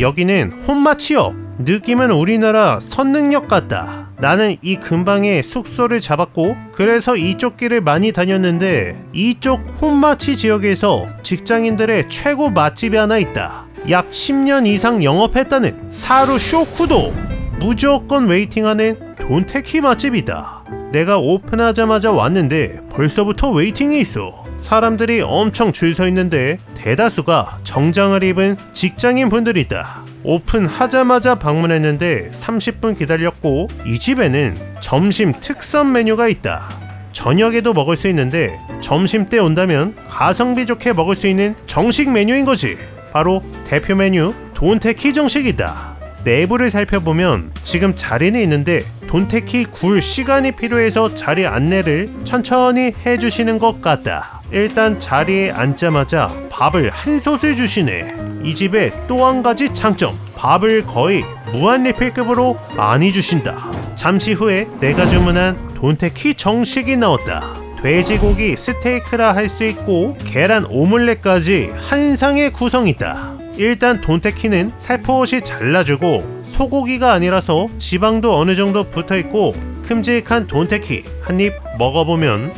여기는 혼마치역. 느낌은 우리나라 선릉역 같다. 나는 이 근방에 숙소를 잡았고 그래서 이쪽 길을 많이 다녔는데 이쪽 혼마치 지역에서 직장인들의 최고 맛집이 하나 있다. 약 10년 이상 영업했다는 사루 쇼쿠도. 무조건 웨이팅하는 돈테키 맛집이다. 내가 오픈하자마자 왔는데 벌써부터 웨이팅이 있어. 사람들이 엄청 줄 서 있는데 대다수가 정장을 입은 직장인 분들이다. 오픈하자마자 방문했는데 30분 기다렸고 이 집에는 점심 특선 메뉴가 있다. 저녁에도 먹을 수 있는데 점심때 온다면 가성비 좋게 먹을 수 있는 정식 메뉴인 거지. 바로 대표 메뉴 돈테키 정식이다. 내부를 살펴보면 지금 자리는 있는데 돈테키 굴 시간이 필요해서 자리 안내를 천천히 해주시는 것 같다. 일단 자리에 앉자마자 밥을 한 솥을 주시네. 이 집의 또 한 가지 장점, 밥을 거의 무한리필급으로 많이 주신다. 잠시 후에 내가 주문한 돈테키 정식이 나왔다. 돼지고기 스테이크라 할 수 있고 계란 오믈렛까지 한 상의 구성이다. 일단 돈테키는 살포시 잘라주고 소고기가 아니라서 지방도 어느 정도 붙어있고 큼직한 돈테키 한입 먹어보면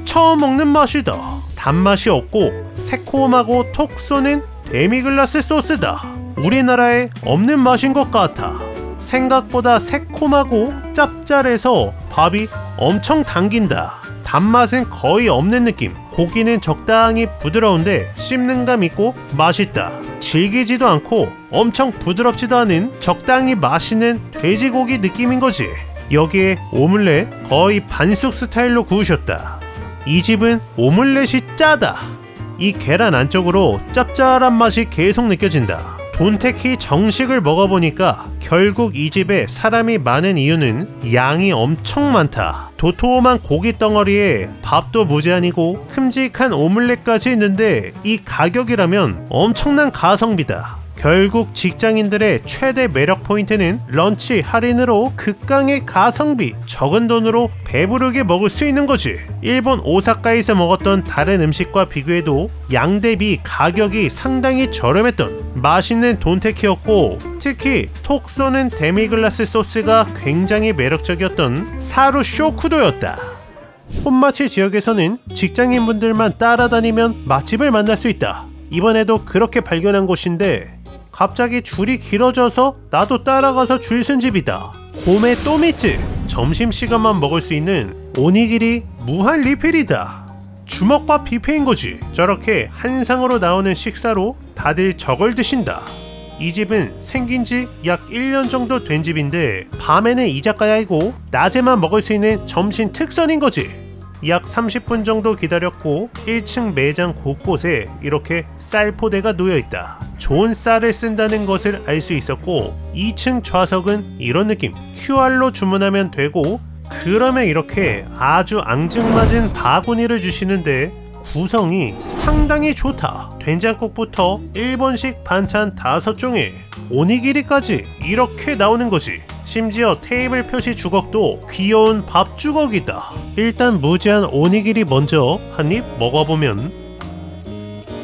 처음 먹는 맛이다. 단맛이 없고 새콤하고 톡 쏘는 데미글라스 소스다. 우리나라에 없는 맛인 것 같아. 생각보다 새콤하고 짭짤해서 밥이 엄청 당긴다. 단맛은 거의 없는 느낌. 고기는 적당히 부드러운데 씹는 감 있고 맛있다. 질기지도 않고 엄청 부드럽지도 않은 적당히 맛있는 돼지고기 느낌인 거지. 여기에 오믈렛 거의 반숙 스타일로 구우셨다. 이 집은 오믈렛이 짜다. 이 계란 안쪽으로 짭짤한 맛이 계속 느껴진다. 돈테키 정식을 먹어보니까 결국 이 집에 사람이 많은 이유는 양이 엄청 많다. 도톰한 고기 덩어리에 밥도 무제한이고 큼직한 오믈렛까지 있는데 이 가격이라면 엄청난 가성비다. 결국 직장인들의 최대 매력 포인트는 런치 할인으로 극강의 가성비, 적은 돈으로 배부르게 먹을 수 있는 거지. 일본 오사카에서 먹었던 다른 음식과 비교해도 양 대비 가격이 상당히 저렴했던 맛있는 돈테키였고, 특히 톡 쏘는 데미글라스 소스가 굉장히 매력적이었던 사루 쇼쿠도였다. 혼마치 지역에서는 직장인분들만 따라다니면 맛집을 만날 수 있다. 이번에도 그렇게 발견한 곳인데 갑자기 줄이 길어져서 나도 따라가서 줄 쓴 집이다. 고메 또미츠. 점심시간만 먹을 수 있는 오니기리 무한 리필이다. 주먹밥 뷔페인 거지. 저렇게 한 상으로 나오는 식사로 다들 저걸 드신다. 이 집은 생긴 지 약 1년 정도 된 집인데 밤에는 이자카야이고 낮에만 먹을 수 있는 점심 특선인 거지. 약 30분 정도 기다렸고 1층 매장 곳곳에 이렇게 쌀 포대가 놓여있다. 좋은 쌀을 쓴다는 것을 알 수 있었고 2층 좌석은 이런 느낌. QR로 주문하면 되고 그러면 이렇게 아주 앙증맞은 바구니를 주시는데 구성이 상당히 좋다. 된장국부터 일본식 반찬 5종에 오니기리까지 이렇게 나오는 거지. 심지어 테이블 표시 주걱도 귀여운 밥 주걱이다. 일단 무제한 오니기리 먼저 한입 먹어보면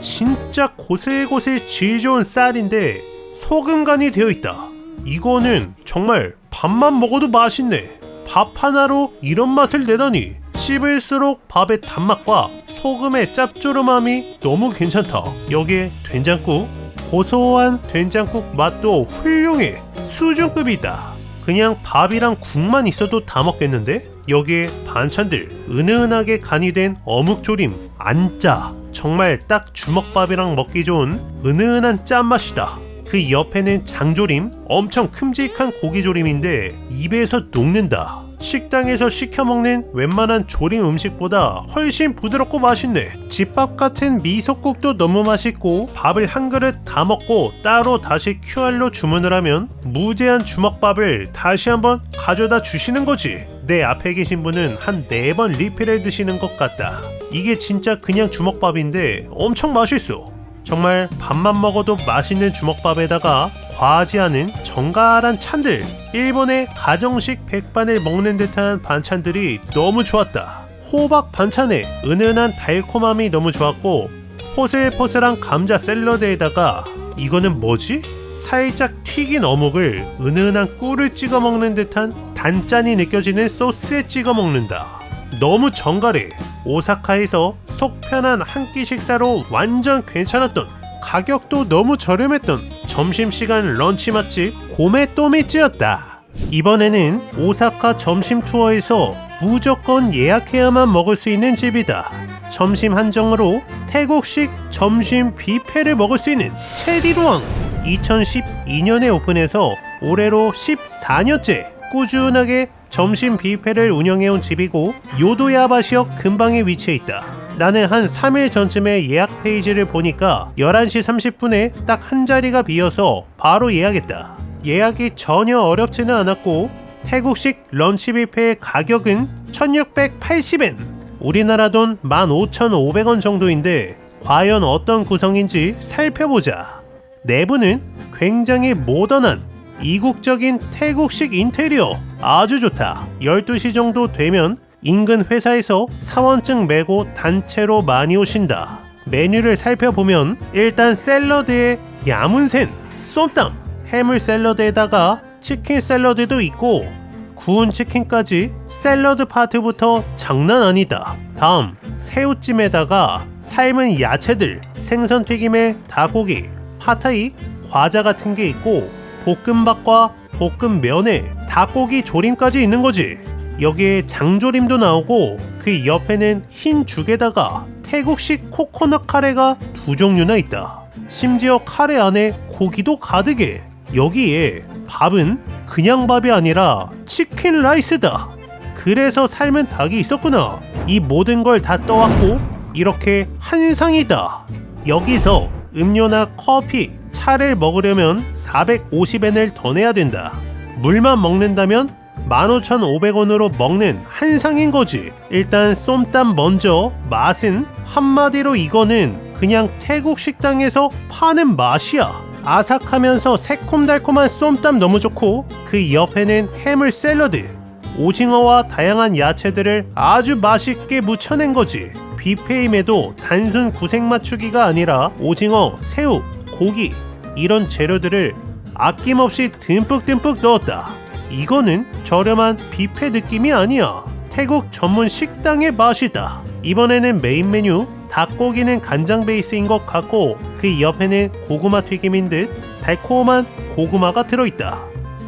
진짜 고슬고슬 질 좋은 쌀인데 소금 간이 되어 있다. 이거는 정말 밥만 먹어도 맛있네. 밥 하나로 이런 맛을 내다니. 씹을수록 밥의 단맛과 소금의 짭조름함이 너무 괜찮다. 여기에 된장국, 고소한 된장국 맛도 훌륭해. 수준급이다. 그냥 밥이랑 국만 있어도 다 먹겠는데? 여기에 반찬들, 은은하게 간이 된 어묵조림, 안 짜. 정말 딱 주먹밥이랑 먹기 좋은 은은한 짠맛이다. 그 옆에는 장조림, 엄청 큼직한 고기조림인데 입에서 녹는다. 식당에서 시켜먹는 웬만한 조림 음식보다 훨씬 부드럽고 맛있네. 집밥 같은 미소국도 너무 맛있고 밥을 한 그릇 다 먹고 따로 다시 QR로 주문을 하면 무제한 주먹밥을 다시 한번 가져다 주시는 거지. 내 앞에 계신 분은 한 4번 리필해 드시는 것 같다. 이게 진짜 그냥 주먹밥인데 엄청 맛있어. 정말 밥만 먹어도 맛있는 주먹밥에다가 과하지 않은 정갈한 찬들, 일본의 가정식 백반을 먹는 듯한 반찬들이 너무 좋았다. 호박 반찬에 은은한 달콤함이 너무 좋았고 포슬포슬한 감자 샐러드에다가 이거는 뭐지? 살짝 튀긴 어묵을 은은한 꿀을 찍어 먹는 듯한 단짠이 느껴지는 소스에 찍어 먹는다. 너무 정갈해. 오사카에서 속 편한 한 끼 식사로 완전 괜찮았던, 가격도 너무 저렴했던 점심시간 런치 맛집 고메 또미츠였다. 이번에는 오사카 점심 투어에서 무조건 예약해야만 먹을 수 있는 집이다. 점심 한정으로 태국식 점심 뷔페를 먹을 수 있는 체리루앙. 2012년에 오픈해서 올해로 14년째 꾸준하게 점심 뷔페를 운영해온 집이고 요도야바시역 근방에 위치해 있다. 나는 한 3일 전쯤에 예약 페이지를 보니까 11시 30분에 딱 한 자리가 비어서 바로 예약했다. 예약이 전혀 어렵지는 않았고 태국식 런치 뷔페의 가격은 1680엔, 우리나라 돈 15,500원 정도인데 과연 어떤 구성인지 살펴보자. 내부는 굉장히 모던한 이국적인 태국식 인테리어, 아주 좋다. 12시 정도 되면 인근 회사에서 사원증 메고 단체로 많이 오신다. 메뉴를 살펴보면 일단 샐러드에 야문센, 쏨땀, 해물 샐러드에다가 치킨 샐러드도 있고 구운 치킨까지 샐러드 파트부터 장난 아니다. 다음 새우찜에다가 삶은 야채들, 생선튀김에 닭고기, 팟타이, 과자 같은 게 있고 볶음밥과 볶음면에 닭고기 조림까지 있는 거지. 여기에 장조림도 나오고 그 옆에는 흰 죽에다가 태국식 코코넛 카레가 2종류나 있다. 심지어 카레 안에 고기도 가득해. 여기에 밥은 그냥 밥이 아니라 치킨 라이스다. 그래서 삶은 닭이 있었구나. 이 모든 걸 다 떠왔고 이렇게 한 상이다. 여기서 음료나 커피, 차를 먹으려면 450엔을 더 내야 된다. 물만 먹는다면 15,500원으로 먹는 한 상인 거지. 일단 쏨땀 먼저. 맛은 한마디로 이거는 그냥 태국 식당에서 파는 맛이야. 아삭하면서 새콤달콤한 쏨땀 너무 좋고 그 옆에는 해물 샐러드, 오징어와 다양한 야채들을 아주 맛있게 무쳐낸 거지. 뷔페임에도 단순 구색 맞추기가 아니라 오징어, 새우, 고기 이런 재료들을 아낌없이 듬뿍듬뿍 넣었다. 이거는 저렴한 뷔페 느낌이 아니야. 태국 전문 식당의 맛이다. 이번에는 메인 메뉴 닭고기는 간장 베이스인 것 같고 그 옆에는 고구마 튀김인 듯 달콤한 고구마가 들어있다.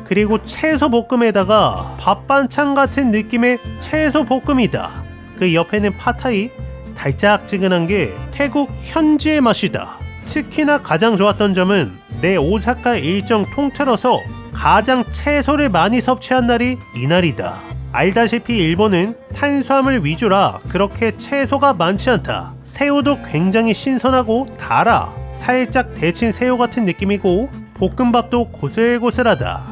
그리고 채소 볶음에다가 밥 반찬 같은 느낌의 채소 볶음이다. 그 옆에는 팟타이, 달짝지근한 게 태국 현지의 맛이다. 특히나 가장 좋았던 점은 내 오사카 일정 통틀어서 가장 채소를 많이 섭취한 날이 이날이다. 알다시피 일본은 탄수화물 위주라 그렇게 채소가 많지 않다. 새우도 굉장히 신선하고 달아. 살짝 데친 새우 같은 느낌이고 볶음밥도 고슬고슬하다.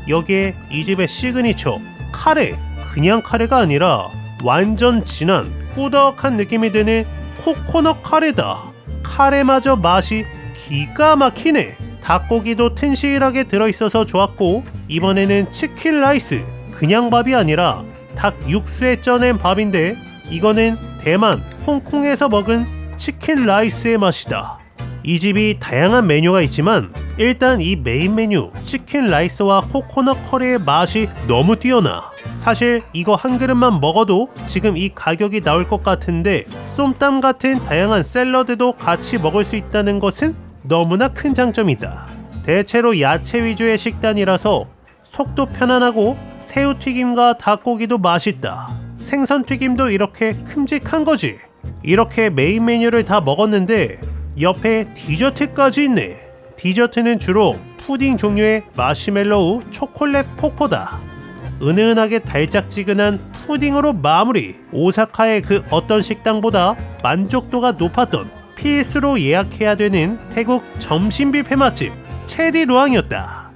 여기에 이 집의 시그니처 카레, 그냥 카레가 아니라 완전 진한 꾸덕한 느낌이 드는 코코넛 카레다. 카레마저 맛이 기가 막히네. 닭고기도 튼실하게 들어있어서 좋았고 이번에는 치킨 라이스, 그냥 밥이 아니라 닭 육수에 쪄낸 밥인데 이거는 대만, 홍콩에서 먹은 치킨 라이스의 맛이다. 이 집이 다양한 메뉴가 있지만 일단 이 메인 메뉴 치킨 라이스와 코코넛 커리의 맛이 너무 뛰어나. 사실 이거 한 그릇만 먹어도 지금 이 가격이 나올 것 같은데 쏨땀 같은 다양한 샐러드도 같이 먹을 수 있다는 것은 너무나 큰 장점이다. 대체로 야채 위주의 식단이라서 속도 편안하고 새우튀김과 닭고기도 맛있다. 생선튀김도 이렇게 큼직한 거지. 이렇게 메인 메뉴를 다 먹었는데 옆에 디저트까지 있네. 디저트는 주로 푸딩 종류의 마시멜로우 초콜릿 폭포다. 은은하게 달짝지근한 푸딩으로 마무리. 오사카의 그 어떤 식당보다 만족도가 높았던 필수로 예약해야 되는 태국 점심 뷔페 맛집 체리 루앙이었다.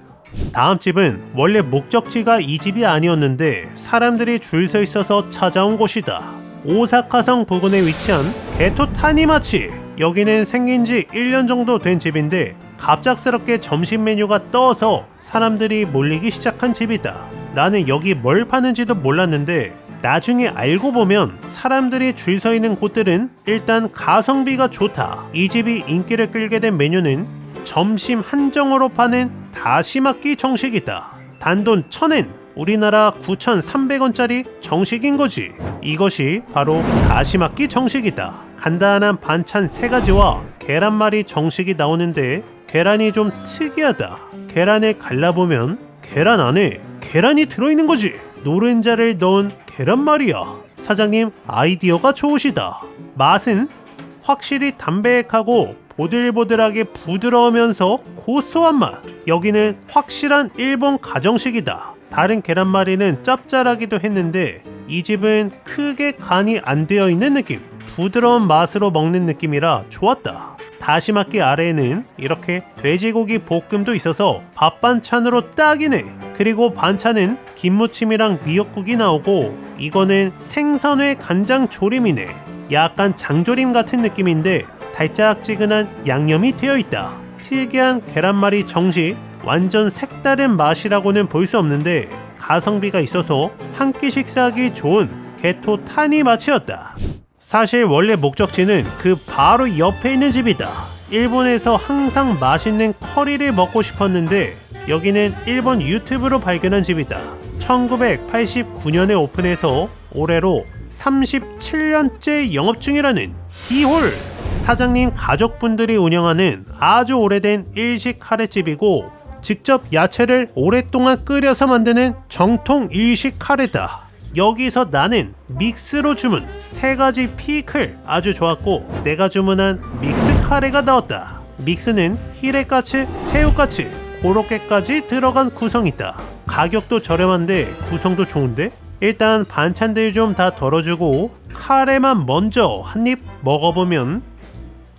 다음 집은 원래 목적지가 이 집이 아니었는데 사람들이 줄 서 있어서 찾아온 곳이다. 오사카성 부근에 위치한 게토 타니마치. 여기는 생긴 지 1년 정도 된 집인데 갑작스럽게 점심 메뉴가 떠서 사람들이 몰리기 시작한 집이다. 나는 여기 뭘 파는지도 몰랐는데 나중에 알고 보면 사람들이 줄 서 있는 곳들은 일단 가성비가 좋다. 이 집이 인기를 끌게 된 메뉴는 점심 한정으로 파는 다시마끼 정식이다. 단돈 1,000엔, 우리나라 9,300원짜리 정식인 거지. 이것이 바로 다시마끼 정식이다. 간단한 반찬 3가지와 계란말이 정식이 나오는데 계란이 좀 특이하다. 계란을 갈라보면 계란 안에 계란이 들어있는 거지. 노른자를 넣은 계란말이야. 사장님 아이디어가 좋으시다. 맛은 확실히 담백하고 보들보들하게 부드러우면서 고소한 맛. 여기는 확실한 일본 가정식이다. 다른 계란말이는 짭짤하기도 했는데 이 집은 크게 간이 안 되어 있는 느낌. 부드러운 맛으로 먹는 느낌이라 좋았다. 다시마끼 아래에는 이렇게 돼지고기 볶음도 있어서 밥 반찬으로 딱이네. 그리고 반찬은 김무침이랑 미역국이 나오고 이거는 생선회 간장 조림이네. 약간 장조림 같은 느낌인데 달짝지근한 양념이 되어 있다. 특이한 계란말이 정식. 완전 색다른 맛이라고는 볼 수 없는데 가성비가 있어서 한 끼 식사하기 좋은 게토 타니마치였다. 사실 원래 목적지는 그 바로 옆에 있는 집이다. 일본에서 항상 맛있는 커리를 먹고 싶었는데 여기는 일본 유튜브로 발견한 집이다. 1989년에 오픈해서 올해로 37년째 영업 중이라는 디홀. 사장님 가족분들이 운영하는 아주 오래된 일식 카레집이고 직접 야채를 오랫동안 끓여서 만드는 정통 일식 카레다. 여기서 나는 믹스로 주문 3가지 피클 아주 좋았고 내가 주문한 믹스 카레가 나왔다. 믹스는 히레카츠, 새우카츠, 고로케까지 들어간 구성이다. 가격도 저렴한데 구성도 좋은데? 일단 반찬들 좀 다 덜어주고 카레만 먼저 한입 먹어보면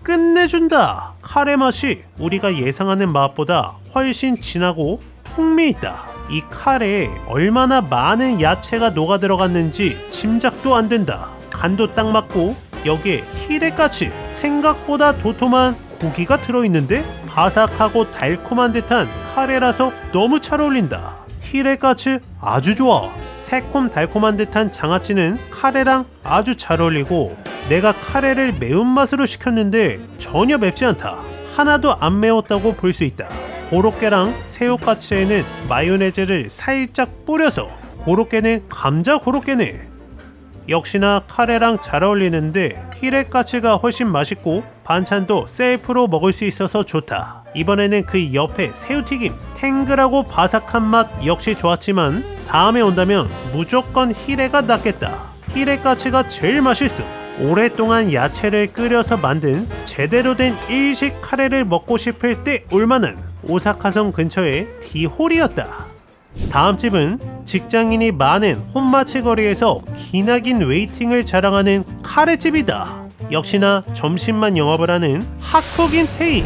끝내준다. 카레 맛이 우리가 예상하는 맛보다 훨씬 진하고 풍미있다. 이 카레에 얼마나 많은 야채가 녹아 들어갔는지 짐작도 안 된다. 간도 딱 맞고 여기에 히레까지 생각보다 도톰한 고기가 들어있는데 바삭하고 달콤한 듯한 카레라서 너무 잘 어울린다. 히레까지 아주 좋아. 새콤달콤한 듯한 장아찌는 카레랑 아주 잘 어울리고 내가 카레를 매운맛으로 시켰는데 전혀 맵지 않다. 하나도 안 매웠다고 볼 수 있다. 고로케랑 새우까치에는 마요네즈를 살짝 뿌려서 고로케는 감자 고로케네. 역시나 카레랑 잘 어울리는데 히레까치가 훨씬 맛있고 반찬도 셀프로 먹을 수 있어서 좋다. 이번에는 그 옆에 새우튀김 탱글하고 바삭한 맛 역시 좋았지만 다음에 온다면 무조건 히레가 낫겠다. 히레까치가 제일 맛있어. 오랫동안 야채를 끓여서 만든 제대로 된 일식 카레를 먹고 싶을 때 올만한 오사카성 근처의 디홀이었다. 다음 집은 직장인이 많은 혼마치 거리에서 기나긴 웨이팅을 자랑하는 카레집이다. 역시나 점심만 영업을 하는 하쿠긴 테이.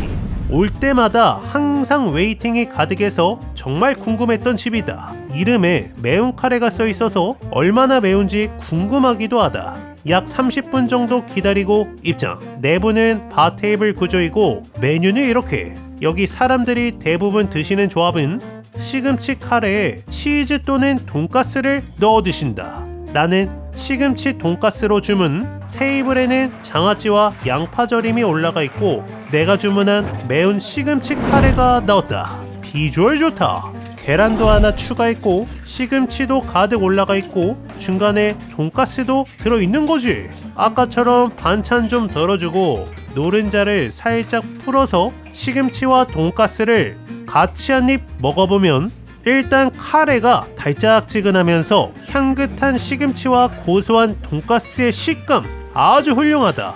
올 때마다 항상 웨이팅이 가득해서 정말 궁금했던 집이다. 이름에 매운 카레가 써 있어서 얼마나 매운지 궁금하기도 하다. 약 30분 정도 기다리고 입장. 내부는 바 테이블 구조이고 메뉴는 이렇게. 여기 사람들이 대부분 드시는 조합은 시금치 카레에 치즈 또는 돈가스를 넣어 드신다. 나는 시금치 돈가스로 주문. 테이블에는 장아찌와 양파절임이 올라가 있고 내가 주문한 매운 시금치 카레가 나왔다. 비주얼 좋다. 계란도 하나 추가했고 시금치도 가득 올라가 있고 중간에 돈가스도 들어있는 거지. 아까처럼 반찬 좀 덜어주고 노른자를 살짝 풀어서 시금치와 돈가스를 같이 한 입 먹어보면 일단 카레가 달짝지근하면서 향긋한 시금치와 고소한 돈가스의 식감 아주 훌륭하다.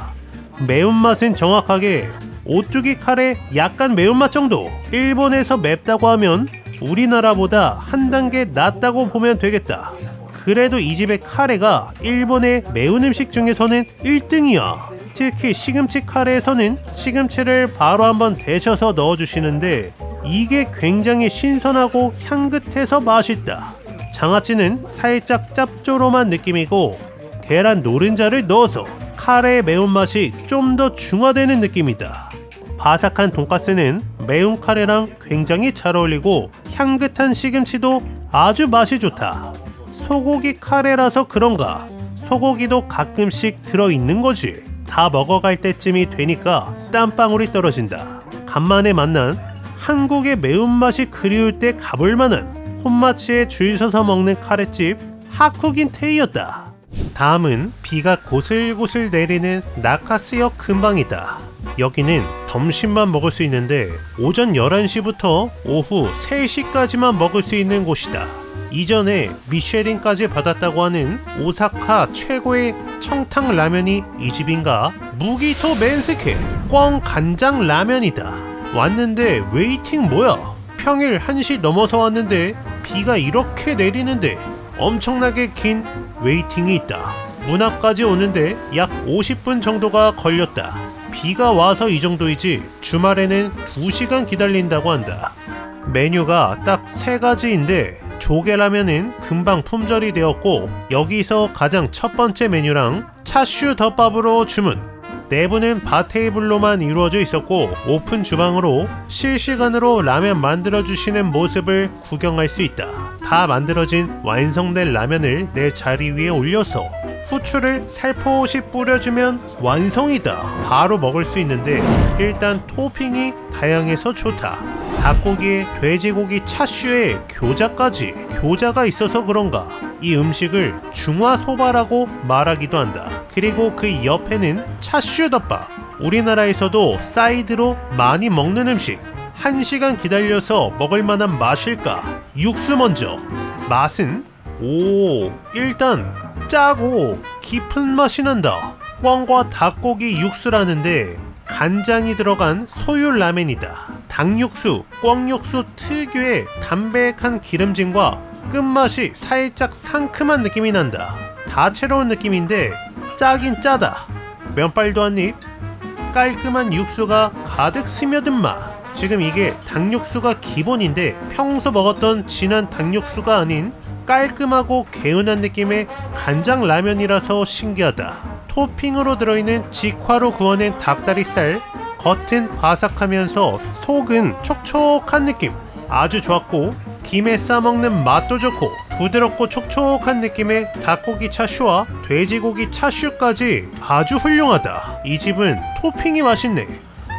매운맛은 정확하게 오뚜기 카레 약간 매운맛 정도. 일본에서 맵다고 하면 우리나라보다 한 단계 낫다고 보면 되겠다. 그래도 이 집의 카레가 일본의 매운 음식 중에서는 1등이야. 특히 시금치 카레에서는 시금치를 바로 한번 데쳐서 넣어주시는데 이게 굉장히 신선하고 향긋해서 맛있다. 장아찌는 살짝 짭조름한 느낌이고 계란 노른자를 넣어서 카레의 매운맛이 좀 더 중화되는 느낌이다. 바삭한 돈가스는 매운 카레랑 굉장히 잘 어울리고 향긋한 시금치도 아주 맛이 좋다. 소고기 카레라서 그런가 소고기도 가끔씩 들어있는 거지. 다 먹어갈 때쯤이 되니까 땀방울이 떨어진다. 간만에 만난 한국의 매운맛이 그리울 때 가볼 만한 혼마치에 줄 서서 먹는 카레집 하쿠긴 테이였다. 다음은 비가 고슬고슬 내리는 나카스역 근방이다. 여기는 점심만 먹을 수 있는데 오전 11시부터 오후 3시까지만 먹을 수 있는 곳이다. 이전에 미쉐린까지 받았다고 하는 오사카 최고의 청탕 라면이 이 집인가? 무기토 맨스케 꽝 간장 라면이다. 왔는데 웨이팅 뭐야? 평일 1시 넘어서 왔는데 비가 이렇게 내리는데 엄청나게 긴 웨이팅이 있다. 문 앞까지 오는데 약 50분 정도가 걸렸다. 비가 와서 이 정도이지 주말에는 2시간 기다린다고 한다. 메뉴가 딱 3가지인데 조개라면은 금방 품절이 되었고 여기서 가장 첫 번째 메뉴랑 차슈 덮밥으로 주문. 내부는 바 테이블로만 이루어져 있었고 오픈 주방으로 실시간으로 라면 만들어주시는 모습을 구경할 수 있다. 다 만들어진 완성된 라면을 내 자리 위에 올려서 후추를 살포시 뿌려주면 완성이다. 바로 먹을 수 있는데 일단 토핑이 다양해서 좋다. 닭고기에 돼지고기 차슈에 교자까지. 교자가 있어서 그런가 이 음식을 중화소바라고 말하기도 한다. 그리고 그 옆에는 차슈덮밥. 우리나라에서도 사이드로 많이 먹는 음식. 1시간 기다려서 먹을 만한 맛일까? 육수 먼저. 맛은 일단 짜고 깊은 맛이 난다. 꿩과 닭고기 육수라는데 간장이 들어간 소유 라멘이다. 닭육수, 꿩육수 특유의 담백한 기름짐과 끝맛이 살짝 상큼한 느낌이 난다. 다채로운 느낌인데 짜긴 짜다. 면발도 한 입. 깔끔한 육수가 가득 스며든 맛. 지금 이게 닭육수가 기본인데 평소 먹었던 진한 닭육수가 아닌 깔끔하고 개운한 느낌의 간장 라면이라서 신기하다. 토핑으로 들어있는 직화로 구워낸 닭다리살. 겉은 바삭하면서 속은 촉촉한 느낌. 아주 좋았고 김에 싸먹는 맛도 좋고 부드럽고 촉촉한 느낌의 닭고기 차슈와 돼지고기 차슈까지 아주 훌륭하다. 이 집은 토핑이 맛있네.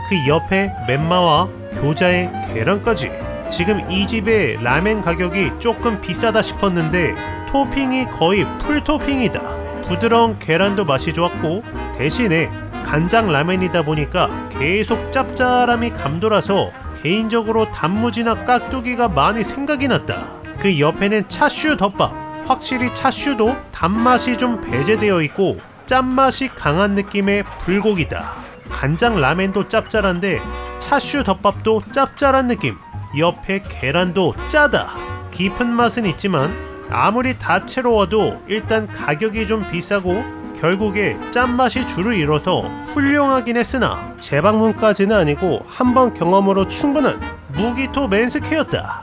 그 옆에 멘마와 교자에 계란까지. 지금 이 집의 라멘 가격이 조금 비싸다 싶었는데 토핑이 거의 풀토핑이다. 부드러운 계란도 맛이 좋았고 대신에 간장 라멘이다 보니까 계속 짭짤함이 감돌아서 개인적으로 단무지나 깍두기가 많이 생각이 났다. 그 옆에는 차슈 덮밥. 확실히 차슈도 단맛이 좀 배제되어 있고 짠맛이 강한 느낌의 불고기다. 간장 라멘도 짭짤한데 차슈 덮밥도 짭짤한 느낌. 옆에 계란도 짜다. 깊은 맛은 있지만 아무리 다채로워도 일단 가격이 좀 비싸고 결국에 짠맛이 주를 이뤄서 훌륭하긴 했으나 재방문까지는 아니고 한번 경험으로 충분한 무기토 맨스케였다.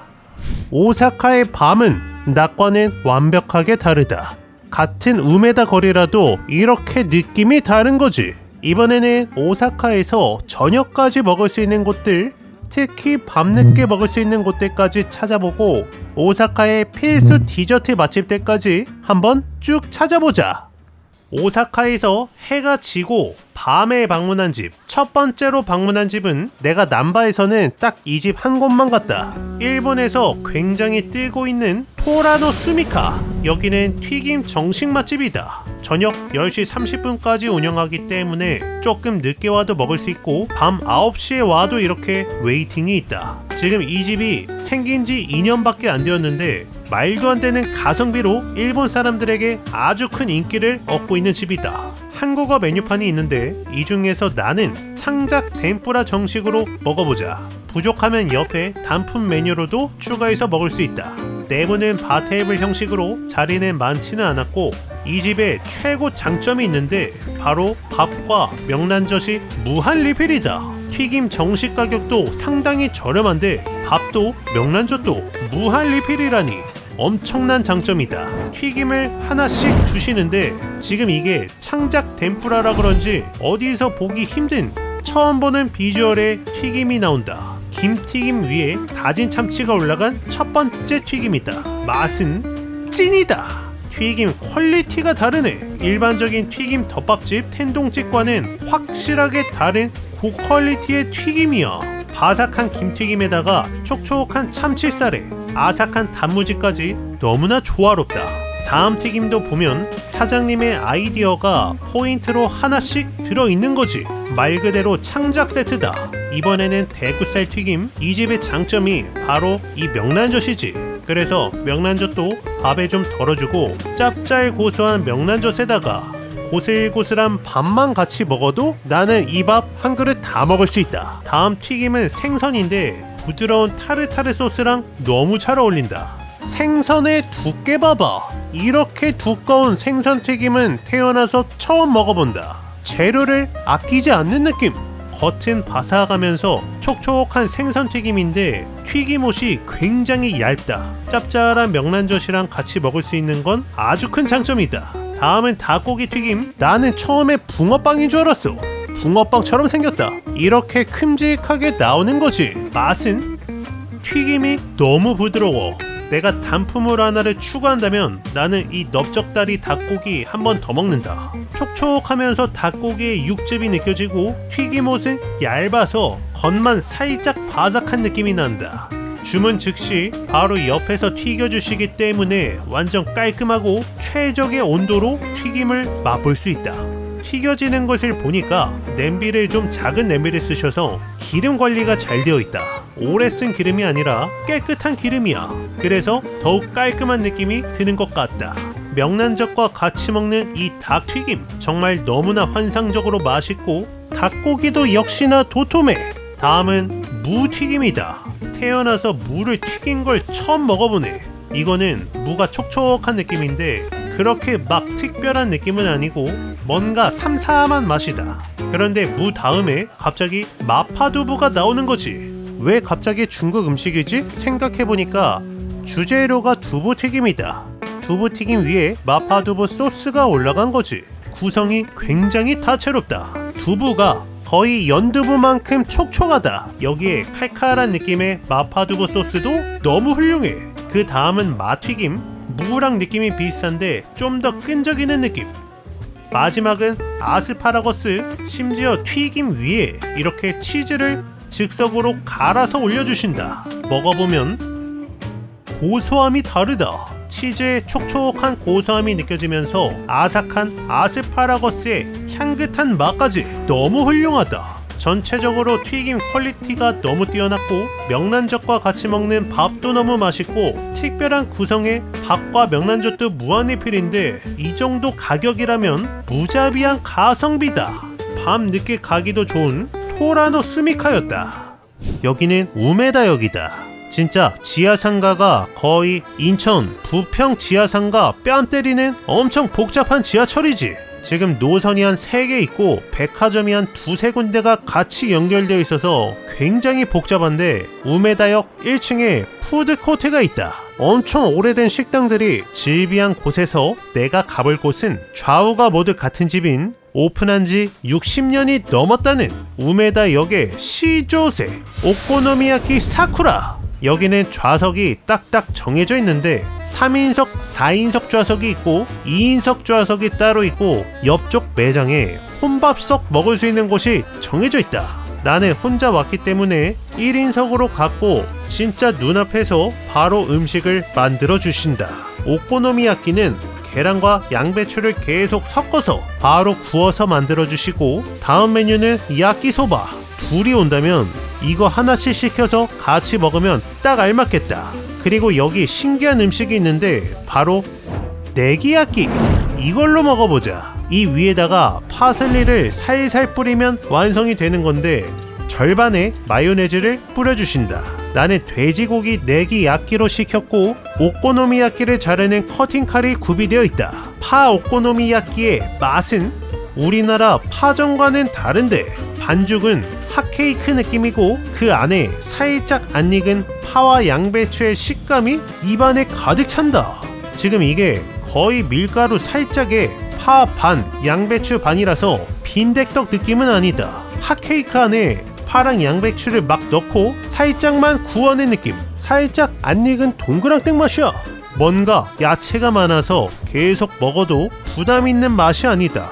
오사카의 밤은 낮과는 완벽하게 다르다. 같은 우메다 거리라도 이렇게 느낌이 다른 거지. 이번에는 오사카에서 저녁까지 먹을 수 있는 곳들, 특히 밤늦게 먹을 수 있는 곳들까지 찾아보고 오사카의 필수 디저트 맛집들까지 한번 쭉 찾아보자. 오사카에서 해가 지고 밤에 방문한 집. 첫 번째로 방문한 집은 내가 남바에서는 딱 이 집 한 곳만 갔다. 일본에서 굉장히 뜨고 있는 토라노 스미카. 여기는 튀김 정식 맛집이다. 저녁 10시 30분까지 운영하기 때문에 조금 늦게 와도 먹을 수 있고 밤 9시에 와도 이렇게 웨이팅이 있다. 지금 이 집이 생긴 지 2년밖에 안 되었는데 말도 안 되는 가성비로 일본 사람들에게 아주 큰 인기를 얻고 있는 집이다. 한국어 메뉴판이 있는데 이 중에서 나는 창작 덴뿌라 정식으로 먹어보자. 부족하면 옆에 단품 메뉴로도 추가해서 먹을 수 있다. 내부는 바테이블 형식으로 자리는 많지는 않았고 이 집의 최고 장점이 있는데 바로 밥과 명란젓이 무한 리필이다. 튀김 정식 가격도 상당히 저렴한데 밥도 명란젓도 무한 리필이라니 엄청난 장점이다. 튀김을 하나씩 주시는데 지금 이게 창작 덴뿌라라 그런지 어디서 보기 힘든 처음 보는 비주얼의 튀김이 나온다. 김튀김 위에 다진 참치가 올라간 첫 번째 튀김이다. 맛은 찐이다. 튀김 퀄리티가 다르네. 일반적인 튀김 덮밥집 텐동집과는 확실하게 다른 고퀄리티의 튀김이야. 바삭한 김튀김에다가 촉촉한 참치살에 아삭한 단무지까지 너무나 조화롭다. 다음 튀김도 보면 사장님의 아이디어가 포인트로 하나씩 들어있는 거지. 말 그대로 창작 세트다. 이번에는 대구살 튀김. 이 집의 장점이 바로 이 명란젓이지. 그래서 명란젓도 밥에 좀 덜어주고 짭짤 고소한 명란젓에다가 고슬고슬한 밥만 같이 먹어도 나는 이 밥 한 그릇 다 먹을 수 있다. 다음 튀김은 생선인데 부드러운 타르타르 소스랑 너무 잘 어울린다. 생선의 두께 봐봐. 이렇게 두꺼운 생선 튀김은 태어나서 처음 먹어본다. 재료를 아끼지 않는 느낌. 겉은 바삭하면서 촉촉한 생선 튀김인데 튀김옷이 굉장히 얇다. 짭짤한 명란젓이랑 같이 먹을 수 있는 건 아주 큰 장점이다. 다음은 닭고기 튀김. 나는 처음에 붕어빵인 줄 알았어. 붕어빵처럼 생겼다. 이렇게 큼직하게 나오는 거지. 맛은 튀김이 너무 부드러워. 내가 단품으로 하나를 추가한다면 나는 이 넓적다리 닭고기 한 번 더 먹는다. 촉촉하면서 닭고기의 육즙이 느껴지고 튀김옷은 얇아서 겉만 살짝 바삭한 느낌이 난다. 주문 즉시 바로 옆에서 튀겨주시기 때문에 완전 깔끔하고 최적의 온도로 튀김을 맛볼 수 있다. 튀겨지는 것을 보니까 냄비를 좀 작은 냄비를 쓰셔서 기름 관리가 잘 되어 있다. 오래 쓴 기름이 아니라 깨끗한 기름이야. 그래서 더욱 깔끔한 느낌이 드는 것 같다. 명란젓과 같이 먹는 이 닭튀김 정말 너무나 환상적으로 맛있고 닭고기도 역시나 도톰해. 다음은 무튀김이다. 태어나서 무를 튀긴 걸 처음 먹어보네. 이거는 무가 촉촉한 느낌인데 그렇게 막 특별한 느낌은 아니고 뭔가 삼삼한 맛이다. 그런데 무 다음에 갑자기 마파두부가 나오는 거지. 왜 갑자기 중국 음식이지? 생각해보니까 주재료가 두부튀김이다. 두부튀김 위에 마파두부 소스가 올라간 거지. 구성이 굉장히 다채롭다. 두부가 거의 연두부만큼 촉촉하다. 여기에 칼칼한 느낌의 마파두부 소스도 너무 훌륭해. 그 다음은 마튀김. 무랑 느낌이 비슷한데 좀 더 끈적이는 느낌. 마지막은 아스파라거스. 심지어 튀김 위에 이렇게 치즈를 즉석으로 갈아서 올려주신다. 먹어보면 고소함이 다르다. 치즈의 촉촉한 고소함이 느껴지면서 아삭한 아스파라거스의 향긋한 맛까지 너무 훌륭하다. 전체적으로 튀김 퀄리티가 너무 뛰어났고 명란젓과 같이 먹는 밥도 너무 맛있고 특별한 구성의 밥과 명란젓도 무한리필인데 이 정도 가격이라면 무자비한 가성비다. 밤 늦게 가기도 좋은 토라노 스미카였다. 여기는 우메다역이다. 진짜 지하상가가 거의 인천 부평 지하상가 뺨 때리는 엄청 복잡한 지하철이지. 지금 노선이 한 3개 있고 백화점이 한 2-3군데가 같이 연결되어 있어서 굉장히 복잡한데 우메다역 1층에 푸드코트가 있다. 엄청 오래된 식당들이 즐비한 곳에서 내가 가볼 곳은 좌우가 모두 같은 집인 오픈한 지 60년이 넘었다는 우메다역의 시조세 오코노미야키 사쿠라. 여기는 좌석이 딱딱 정해져 있는데 3인석, 4인석 좌석이 있고 2인석 좌석이 따로 있고 옆쪽 매장에 혼밥석 먹을 수 있는 곳이 정해져 있다. 나는 혼자 왔기 때문에 1인석으로 갔고 진짜 눈앞에서 바로 음식을 만들어 주신다. 오코노미야끼는 계란과 양배추를 계속 섞어서 바로 구워서 만들어 주시고 다음 메뉴는 야끼소바. 둘이 온다면 이거 하나씩 시켜서 같이 먹으면 딱 알맞겠다. 그리고 여기 신기한 음식이 있는데 바로 네기야끼. 이걸로 먹어보자. 이 위에다가 파슬리를 살살 뿌리면 완성이 되는 건데 절반에 마요네즈를 뿌려주신다. 나는 돼지고기 네기야끼로 시켰고 오코노미야끼를 자르는 커팅칼이 구비되어 있다. 파 오코노미야끼의 맛은 우리나라 파전과는 다른데 반죽은 핫케이크 느낌이고 그 안에 살짝 안 익은 파와 양배추의 식감이 입안에 가득 찬다. 지금 이게 거의 밀가루 살짝에 파 반, 양배추 반이라서 빈대떡 느낌은 아니다. 핫케이크 안에 파랑 양배추를 막 넣고 살짝만 구워낸 느낌. 살짝 안 익은 동그랑땡 맛이야. 뭔가 야채가 많아서 계속 먹어도 부담 있는 맛이 아니다.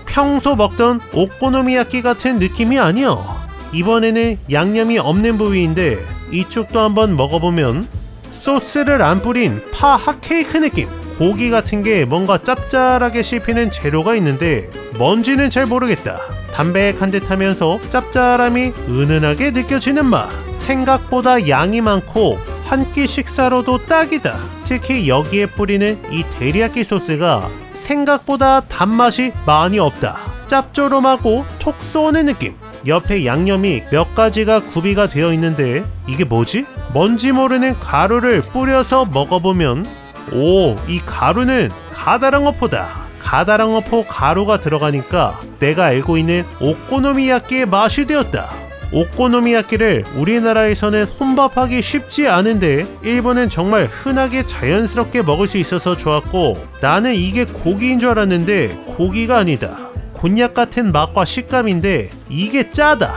평소 먹던 오코노미야끼 같은 느낌이 아니야. 이번에는 양념이 없는 부위인데 이쪽도 한번 먹어보면 소스를 안 뿌린 파 핫케이크 느낌. 고기 같은 게 뭔가 짭짤하게 씹히는 재료가 있는데 뭔지는 잘 모르겠다. 담백한 듯 하면서 짭짤함이 은은하게 느껴지는 맛. 생각보다 양이 많고 한 끼 식사로도 딱이다. 특히 여기에 뿌리는 이 데리야끼 소스가 생각보다 단맛이 많이 없다. 짭조름하고 톡 쏘는 느낌. 옆에 양념이 몇 가지가 구비가 되어 있는데 이게 뭐지? 뭔지 모르는 가루를 뿌려서 먹어보면 오, 이 가루는 가다랑어포다. 가다랑어포 가루가 들어가니까 내가 알고 있는 오코노미야끼의 맛이 되었다. 오코노미야끼를 우리나라에서는 혼밥하기 쉽지 않은데 일본은 정말 흔하게 자연스럽게 먹을 수 있어서 좋았고 나는 이게 고기인 줄 알았는데 고기가 아니다. 곤약 같은 맛과 식감인데 이게 짜다.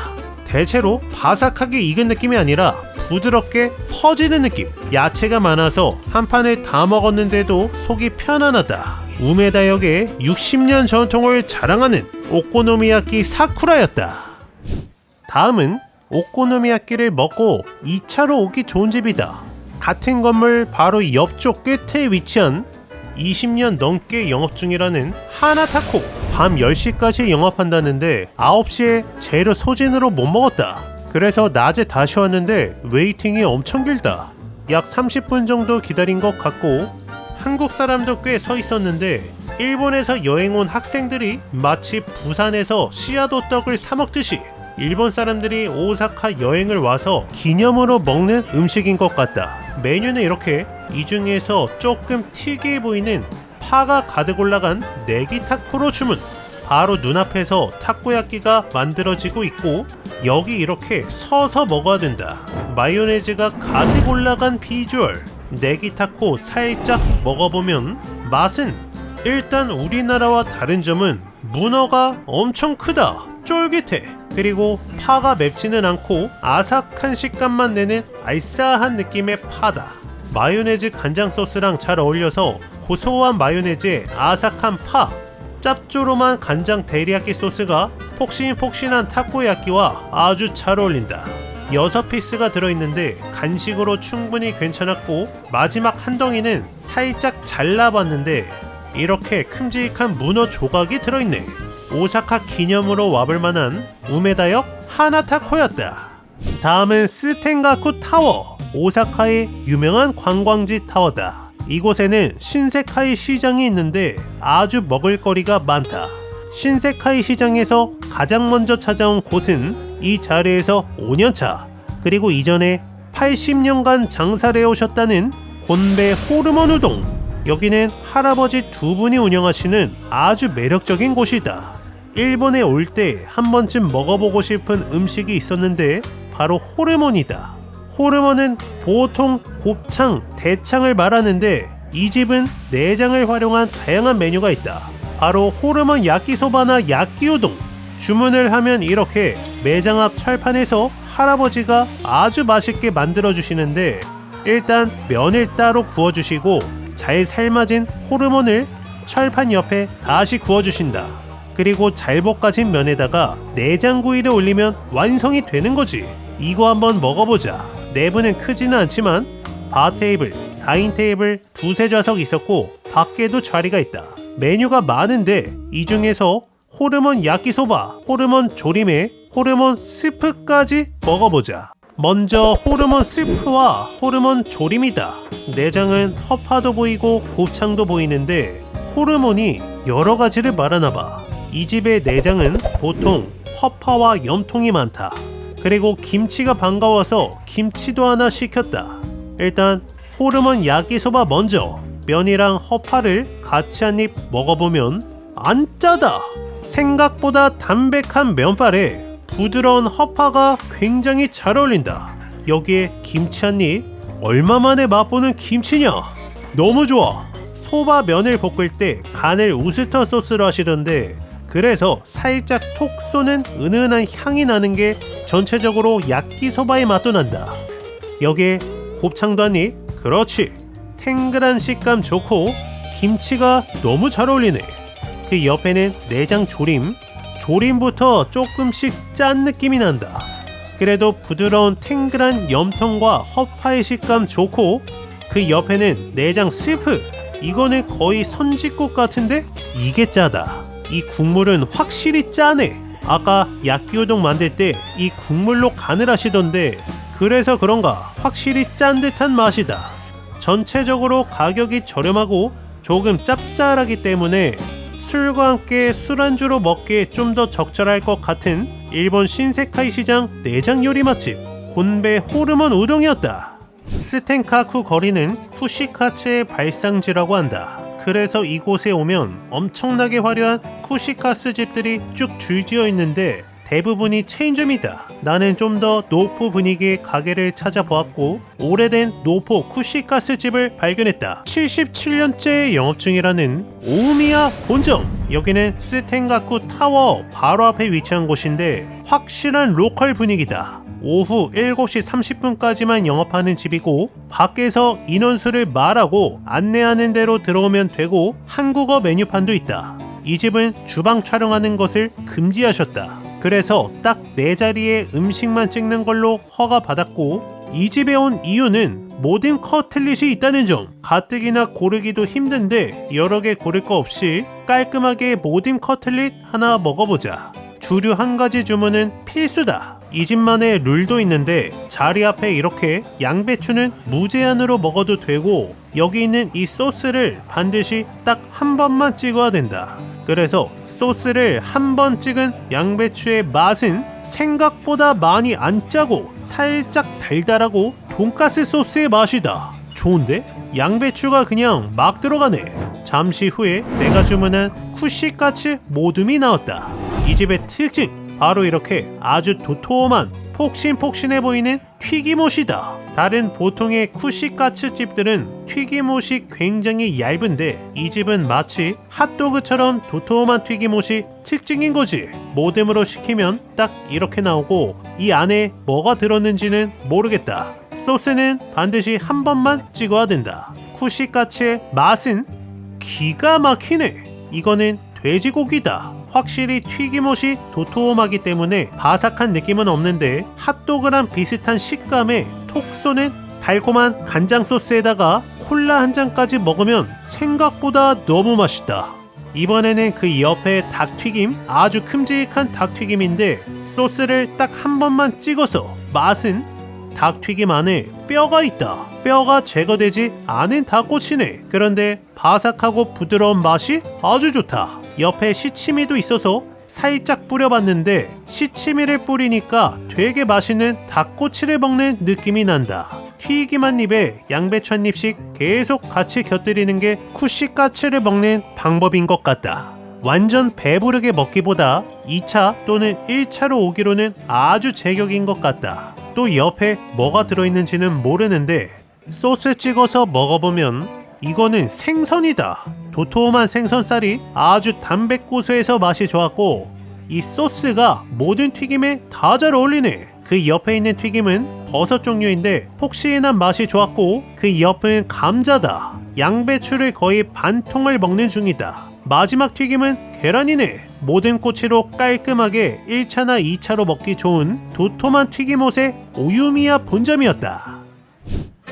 대체로 바삭하게 익은 느낌이 아니라 부드럽게 퍼지는 느낌. 야채가 많아서 한 판을 다 먹었는데도 속이 편안하다. 우메다역의 60년 전통을 자랑하는 오코노미야끼 사쿠라였다. 다음은 오코노미야끼를 먹고 2차로 오기 좋은 집이다. 같은 건물 바로 옆쪽 끝에 위치한 20년 넘게 영업 중이라는 하나타코. 밤 10시까지 영업한다는데 9시에 재료 소진으로 못 먹었다. 그래서 낮에 다시 왔는데 웨이팅이 엄청 길다. 약 30분 정도 기다린 것 같고 한국 사람도 꽤 서 있었는데 일본에서 여행 온 학생들이 마치 부산에서 씨앗도 떡을 사 먹듯이 일본 사람들이 오사카 여행을 와서 기념으로 먹는 음식인 것 같다. 메뉴는 이렇게 이 중에서 조금 특이해 보이는 파가 가득 올라간 네기타코로 주문. 바로 눈앞에서 타코야끼가 만들어지고 있고 여기 이렇게 서서 먹어야 된다. 마요네즈가 가득 올라간 비주얼. 네기타코 살짝 먹어보면 맛은 일단 우리나라와 다른 점은 문어가 엄청 크다. 쫄깃해. 그리고 파가 맵지는 않고 아삭한 식감만 내는 알싸한 느낌의 파다. 마요네즈 간장 소스랑 잘 어울려서 고소한 마요네즈에 아삭한 파, 짭조름한 간장 데리야끼 소스가 폭신폭신한 타코야끼와 아주 잘 어울린다. 6피스가 들어있는데 간식으로 충분히 괜찮았고 마지막 한 덩이는 살짝 잘라봤는데 이렇게 큼직한 문어 조각이 들어있네. 오사카 기념으로 와볼 만한 우메다역 하나타코였다. 다음은 스텐가쿠 타워. 오사카의 유명한 관광지 타워다. 이곳에는 신세카이 시장이 있는데 아주 먹을거리가 많다. 신세카이 시장에서 가장 먼저 찾아온 곳은 이 자리에서 5년차 그리고 이전에 80년간 장사를 해오셨다는 곤베 호르몬 우동. 여기는 할아버지 두 분이 운영하시는 아주 매력적인 곳이다. 일본에 올 때 한 번쯤 먹어보고 싶은 음식이 있었는데 바로 호르몬이다. 호르몬은 보통 곱창, 대창을 말하는데 이 집은 내장을 활용한 다양한 메뉴가 있다. 바로 호르몬 야끼소바나 야끼우동. 주문을 하면 이렇게 매장 앞 철판에서 할아버지가 아주 맛있게 만들어 주시는데 일단 면을 따로 구워주시고 잘 삶아진 호르몬을 철판 옆에 다시 구워주신다. 그리고 잘 볶아진 면에다가 내장구이를 올리면 완성이 되는 거지. 이거 한번 먹어보자. 내부는 크지는 않지만 바 테이블, 4인 테이블 두세 좌석 있었고 밖에도 자리가 있다. 메뉴가 많은데 이 중에서 호르몬 야끼소바, 호르몬 조림에 호르몬 스프까지 먹어보자. 먼저 호르몬 스프와 호르몬 조림이다. 내장은 허파도 보이고 곱창도 보이는데 호르몬이 여러 가지를 말하나봐. 이 집의 내장은 보통 허파와 염통이 많다. 그리고 김치가 반가워서 김치도 하나 시켰다. 일단 호르몬 야끼소바 먼저 면이랑 허파를 같이 한 입 먹어보면 안 짜다. 생각보다 담백한 면발에 부드러운 허파가 굉장히 잘 어울린다. 여기에 김치 한 입. 얼마만에 맛보는 김치냐. 너무 좋아. 소바 면을 볶을 때 간을 우스터 소스로 하시던데 그래서 살짝 톡 쏘는 은은한 향이 나는 게 전체적으로 야끼소바의 맛도 난다. 여기에 곱창도 한 입. 그렇지. 탱글한 식감 좋고 김치가 너무 잘 어울리네. 그 옆에는 내장 조림. 조림부터 조금씩 짠 느낌이 난다. 그래도 부드러운 탱글한 염통과 허파의 식감 좋고 그 옆에는 내장 스프. 이거는 거의 선짓국 같은데 이게 짜다. 이 국물은 확실히 짜네. 아까 야끼우동 만들 때 이 국물로 간을 하시던데 그래서 그런가 확실히 짠 듯한 맛이다. 전체적으로 가격이 저렴하고 조금 짭짤하기 때문에 술과 함께 술안주로 먹기에 좀 더 적절할 것 같은 일본 신세카이 시장 내장 요리 맛집 곤베 호르몬 우동이었다. 스텐카쿠 거리는 쿠시카츠의 발상지라고 한다. 그래서 이곳에 오면 엄청나게 화려한 쿠시카스 집들이 쭉 줄지어 있는데 대부분이 체인점이다. 나는 좀 더 노포 분위기의 가게를 찾아보았고 오래된 노포 쿠시카스 집을 발견했다. 77년째 영업 중이라는 오우미야 본점. 여기는 스텐가쿠 타워 바로 앞에 위치한 곳인데 확실한 로컬 분위기다. 오후 7시 30분까지만 영업하는 집이고 밖에서 인원수를 말하고 안내하는 대로 들어오면 되고 한국어 메뉴판도 있다. 이 집은 주방 촬영하는 것을 금지하셨다. 그래서 딱 내 자리에 음식만 찍는 걸로 허가받았고 이 집에 온 이유는 모든 커틀릿이 있다는 점. 가뜩이나 고르기도 힘든데 여러 개 고를 거 없이 깔끔하게 모든 커틀릿 하나 먹어보자. 주류 한 가지 주문은 필수다. 이 집만의 룰도 있는데 자리 앞에 이렇게 양배추는 무제한으로 먹어도 되고 여기 있는 이 소스를 반드시 딱 한 번만 찍어야 된다. 그래서 소스를 한 번 찍은 양배추의 맛은 생각보다 많이 안 짜고 살짝 달달하고 돈가스 소스의 맛이다. 좋은데? 양배추가 그냥 막 들어가네. 잠시 후에 내가 주문한 쿠시카츠 모듬이 나왔다. 이 집의 특징 바로 이렇게 아주 도톰한 폭신폭신해 보이는 튀김옷이다. 다른 보통의 쿠시카츠 집들은 튀김옷이 굉장히 얇은데 이 집은 마치 핫도그처럼 도톰한 튀김옷이 특징인 거지. 모듬으로 시키면 딱 이렇게 나오고 이 안에 뭐가 들었는지는 모르겠다. 소스는 반드시 한 번만 찍어야 된다. 쿠시카츠의 맛은 기가 막히네. 이거는 돼지고기다. 확실히 튀김옷이 도톰하기 때문에 바삭한 느낌은 없는데 핫도그랑 비슷한 식감에 톡 쏘는 달콤한 간장 소스에다가 콜라 한 잔까지 먹으면 생각보다 너무 맛있다. 이번에는 그 옆에 닭튀김, 아주 큼직한 닭튀김인데 소스를 딱 한 번만 찍어서 맛은 닭튀김 안에 뼈가 있다. 뼈가 제거되지 않은 닭꼬치네. 그런데 바삭하고 부드러운 맛이 아주 좋다. 옆에 시치미도 있어서 살짝 뿌려봤는데 시치미를 뿌리니까 되게 맛있는 닭꼬치를 먹는 느낌이 난다. 튀김 한 입에 양배추 한 입씩 계속 같이 곁들이는 게 쿠시카츠를 먹는 방법인 것 같다. 완전 배부르게 먹기보다 2차 또는 1차로 오기로는 아주 제격인 것 같다. 또 옆에 뭐가 들어있는지는 모르는데 소스 찍어서 먹어보면 이거는 생선이다. 도톰한 생선살이 아주 담백고소해서 맛이 좋았고 이 소스가 모든 튀김에 다 잘 어울리네. 그 옆에 있는 튀김은 버섯 종류인데 폭신한 맛이 좋았고 그 옆은 감자다. 양배추를 거의 반 통을 먹는 중이다. 마지막 튀김은 계란이네. 모든 꼬치로 깔끔하게 1차나 2차로 먹기 좋은 도톰한 튀김옷의 오유미야 본점이었다.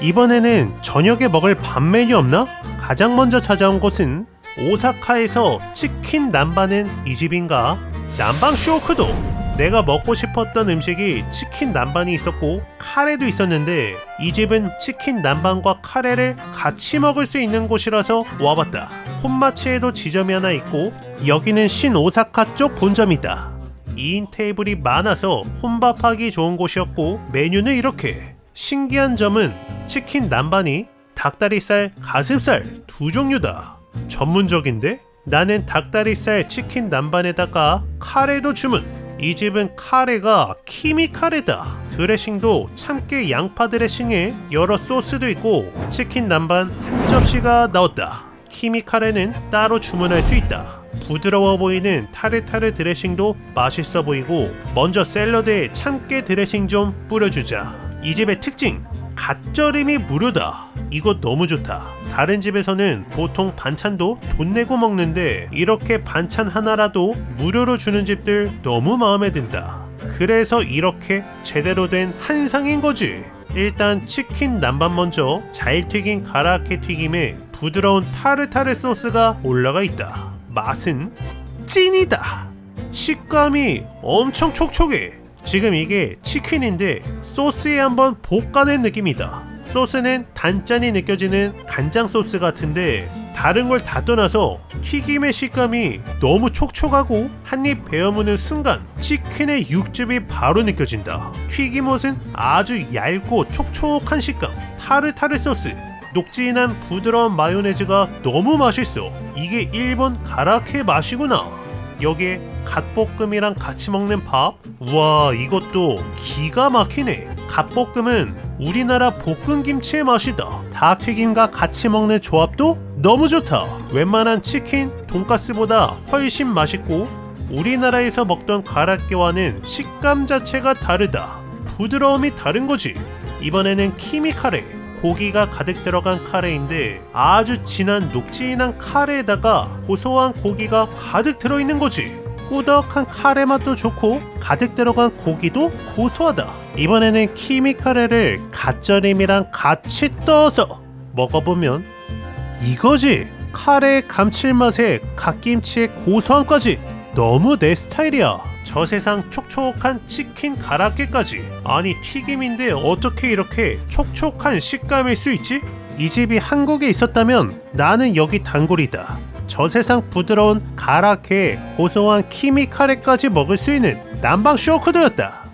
이번에는 저녁에 먹을 밥 메뉴 없나? 가장 먼저 찾아온 곳은 오사카에서 치킨 남반은 이 집인가? 남방 쇼크도! 내가 먹고 싶었던 음식이 치킨 남반이 있었고 카레도 있었는데 이 집은 치킨 남반과 카레를 같이 먹을 수 있는 곳이라서 와봤다. 홈마치에도 지점이 하나 있고 여기는 신오사카 쪽 본점이다. 2인 테이블이 많아서 혼밥하기 좋은 곳이었고 메뉴는 이렇게. 신기한 점은 치킨 남반이 닭다리살, 가슴살 두 종류다. 전문적인데? 나는 닭다리살 치킨 남반에다가 카레도 주문. 이 집은 카레가 키미 카레다. 드레싱도 참깨 양파 드레싱에 여러 소스도 있고 치킨 남반 한 접시가 나왔다. 키미 카레는 따로 주문할 수 있다. 부드러워 보이는 타르타르 드레싱도 맛있어 보이고 먼저 샐러드에 참깨 드레싱 좀 뿌려주자. 이 집의 특징! 갓절임이 무료다. 이거 너무 좋다. 다른 집에서는 보통 반찬도 돈 내고 먹는데 이렇게 반찬 하나라도 무료로 주는 집들 너무 마음에 든다. 그래서 이렇게 제대로 된 한상인 거지. 일단 치킨 남반 먼저 잘 튀긴 가라아케 튀김에 부드러운 타르타르 소스가 올라가 있다. 맛은 찐이다. 식감이 엄청 촉촉해. 지금 이게 치킨인데 소스에 한번 볶아낸 느낌이다. 소스는 단짠이 느껴지는 간장 소스 같은데 다른 걸 다 떠나서 튀김의 식감이 너무 촉촉하고 한입 베어무는 순간 치킨의 육즙이 바로 느껴진다. 튀김옷은 아주 얇고 촉촉한 식감, 타르타르 소스, 녹진한 부드러운 마요네즈가 너무 맛있어. 이게 일본 가라아케 맛이구나. 여기에 갓볶음이랑 같이 먹는 밥? 우와, 이것도 기가 막히네. 갓볶음은 우리나라 볶음김치의 맛이다. 닭튀김과 같이 먹는 조합도 너무 좋다. 웬만한 치킨, 돈가스보다 훨씬 맛있고 우리나라에서 먹던 가라게와는 식감 자체가 다르다. 부드러움이 다른 거지. 이번에는 키미 카레, 고기가 가득 들어간 카레인데 아주 진한 녹진한 카레에다가 고소한 고기가 가득 들어있는 거지. 꾸덕한 카레 맛도 좋고 가득 들어간 고기도 고소하다. 이번에는 키미 카레를 갓절임이랑 같이 떠서 먹어보면 이거지. 카레의 감칠맛에 갓김치의 고소함까지 너무 내 스타일이야. 저 세상 촉촉한 치킨 가라게까지. 아니 튀김인데 어떻게 이렇게 촉촉한 식감일 수 있지? 이 집이 한국에 있었다면 나는 여기 단골이다. 저 세상 부드러운 가라게에 고소한 키미 카레까지 먹을 수 있는 남방 쇼크도였다.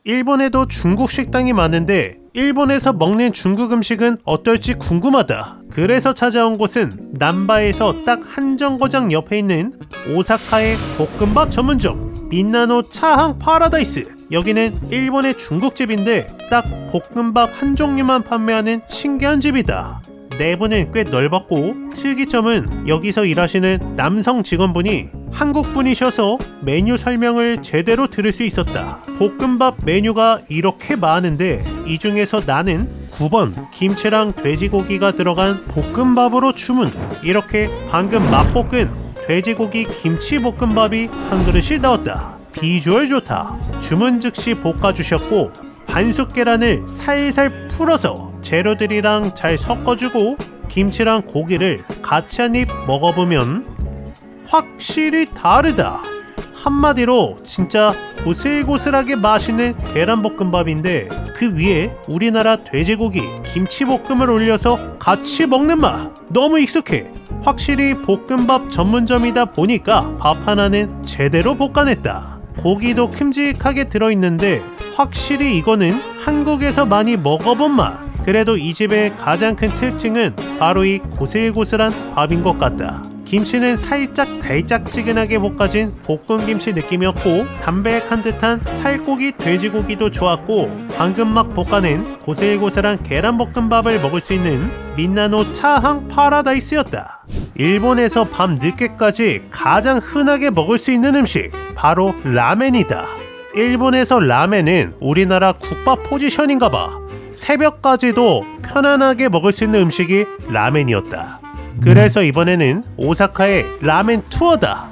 일본에도 중국 식당이 많은데 일본에서 먹는 중국 음식은 어떨지 궁금하다. 그래서 찾아온 곳은 남바에서 딱 한 정거장 옆에 있는 오사카의 볶음밥 전문점 민나노 차항 파라다이스. 여기는 일본의 중국집인데 딱 볶음밥 한 종류만 판매하는 신기한 집이다. 내부는 꽤 넓었고 특이점은 여기서 일하시는 남성 직원분이 한국분이셔서 메뉴 설명을 제대로 들을 수 있었다. 볶음밥 메뉴가 이렇게 많은데 이 중에서 나는 9번 김치랑 돼지고기가 들어간 볶음밥으로 주문. 이렇게 방금 맛볶은 돼지고기 김치볶음밥이 한 그릇이 나왔다. 비주얼 좋다. 주문 즉시 볶아주셨고 반숙 계란을 살살 풀어서 재료들이랑 잘 섞어주고 김치랑 고기를 같이 한 입 먹어보면 확실히 다르다. 한마디로 진짜 고슬고슬하게 맛있는 계란볶음밥인데 그 위에 우리나라 돼지고기 김치볶음을 올려서 같이 먹는 맛. 너무 익숙해. 확실히 볶음밥 전문점이다 보니까 밥 하나는 제대로 볶아냈다. 고기도 큼직하게 들어있는데 확실히 이거는 한국에서 많이 먹어본 맛. 그래도 이 집의 가장 큰 특징은 바로 이 고슬고슬한 밥인 것 같다. 김치는 살짝 달짝지근하게 볶아진 볶음김치 느낌이었고 담백한 듯한 살코기 돼지고기도 좋았고 방금 막 볶아낸 고슬고슬한 계란볶음밥을 먹을 수 있는 민나노 차항 파라다이스였다. 일본에서 밤 늦게까지 가장 흔하게 먹을 수 있는 음식 바로 라멘이다. 일본에서 라멘은 우리나라 국밥 포지션인가봐. 새벽까지도 편안하게 먹을 수 있는 음식이 라멘이었다. 그래서 이번에는 오사카의 라멘 투어다.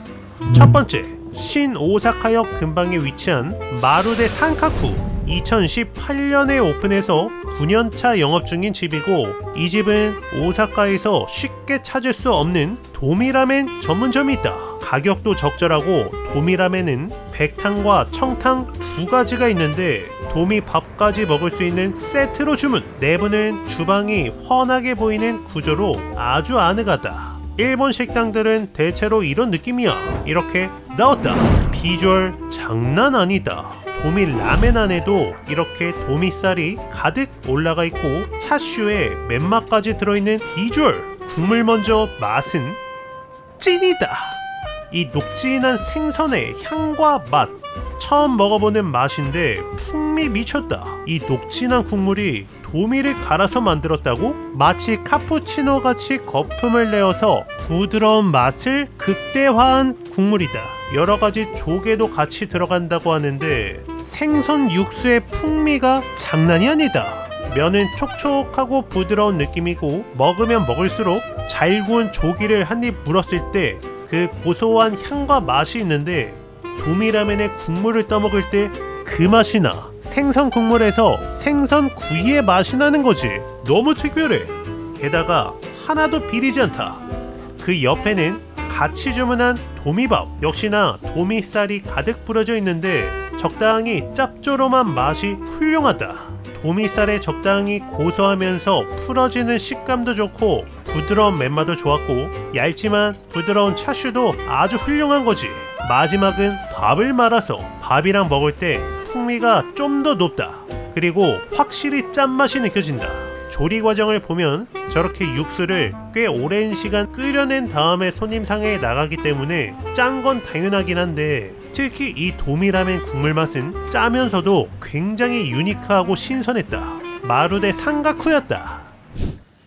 첫 번째, 신오사카역 근방에 위치한 마루데 산카쿠. 2018년에 오픈해서 9년차 영업 중인 집이고 이 집은 오사카에서 쉽게 찾을 수 없는 도미라멘 전문점이 있다. 가격도 적절하고 도미라멘은 백탕과 청탕 두 가지가 있는데 도미밥까지 먹을 수 있는 세트로 주문. 내부는 주방이 훤하게 보이는 구조로 아주 아늑하다. 일본 식당들은 대체로 이런 느낌이야. 이렇게 나왔다. 비주얼 장난 아니다. 도미 라멘 안에도 이렇게 도미살이 가득 올라가 있고 차슈에 맨맛까지 들어있는 비주얼. 국물 먼저 맛은 찐이다. 이 녹진한 생선의 향과 맛 처음 먹어보는 맛인데 풍미 미쳤다. 이 녹진한 국물이 도미를 갈아서 만들었다고? 마치 카푸치노 같이 거품을 내어서 부드러운 맛을 극대화한 국물이다. 여러가지 조개도 같이 들어간다고 하는데 생선 육수의 풍미가 장난이 아니다. 면은 촉촉하고 부드러운 느낌이고 먹으면 먹을수록 잘 구운 조기를 한 입 물었을 때 그 고소한 향과 맛이 있는데 도미라멘의 국물을 떠먹을 때 그 맛이 나. 생선 국물에서 생선 구이의 맛이 나는 거지. 너무 특별해. 게다가 하나도 비리지 않다. 그 옆에는 같이 주문한 도미밥. 역시나 도미살이 가득 뿌려져 있는데 적당히 짭조름한 맛이 훌륭하다. 도미살에 적당히 고소하면서 풀어지는 식감도 좋고 부드러운 맨맛도 좋았고 얇지만 부드러운 차슈도 아주 훌륭한 거지. 마지막은 밥을 말아서 밥이랑 먹을 때 풍미가 좀 더 높다. 그리고 확실히 짠맛이 느껴진다. 조리 과정을 보면 저렇게 육수를 꽤 오랜 시간 끓여낸 다음에 손님상에 나가기 때문에 짠 건 당연하긴 한데 특히 이 도미라멘 국물 맛은 짜면서도 굉장히 유니크하고 신선했다. 마루대 산가쿠였다.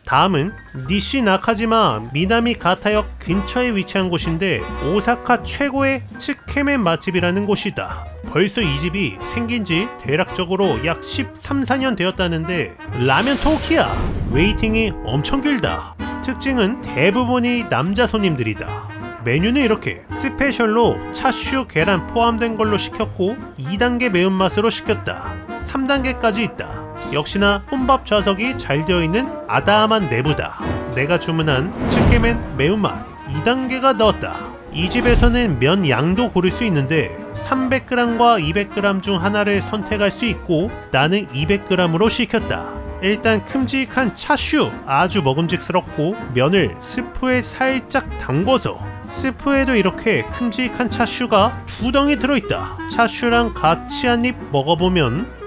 다음은 니시 나카지마 미나미 가타역 근처에 위치한 곳인데 오사카 최고의 츠케멘 맛집이라는 곳이다. 벌써 이 집이 생긴지 대략적으로 약 13, 14년 되었다는데 라면 토키야! 웨이팅이 엄청 길다. 특징은 대부분이 남자 손님들이다. 메뉴는 이렇게 스페셜로 차슈 계란 포함된 걸로 시켰고 2단계 매운맛으로 시켰다. 3단계까지 있다. 역시나 혼밥 좌석이 잘 되어있는 아담한 내부다. 내가 주문한 츠케멘 매운맛 2단계가 넣었다. 이 집에서는 면 양도 고를 수 있는데 300g과 200g 중 하나를 선택할 수 있고 나는 200g으로 시켰다. 일단 큼직한 차슈 아주 먹음직스럽고 면을 스프에 살짝 담궈서 스프에도 이렇게 큼직한 차슈가 2덩이 들어있다. 차슈랑 같이 한 입 먹어보면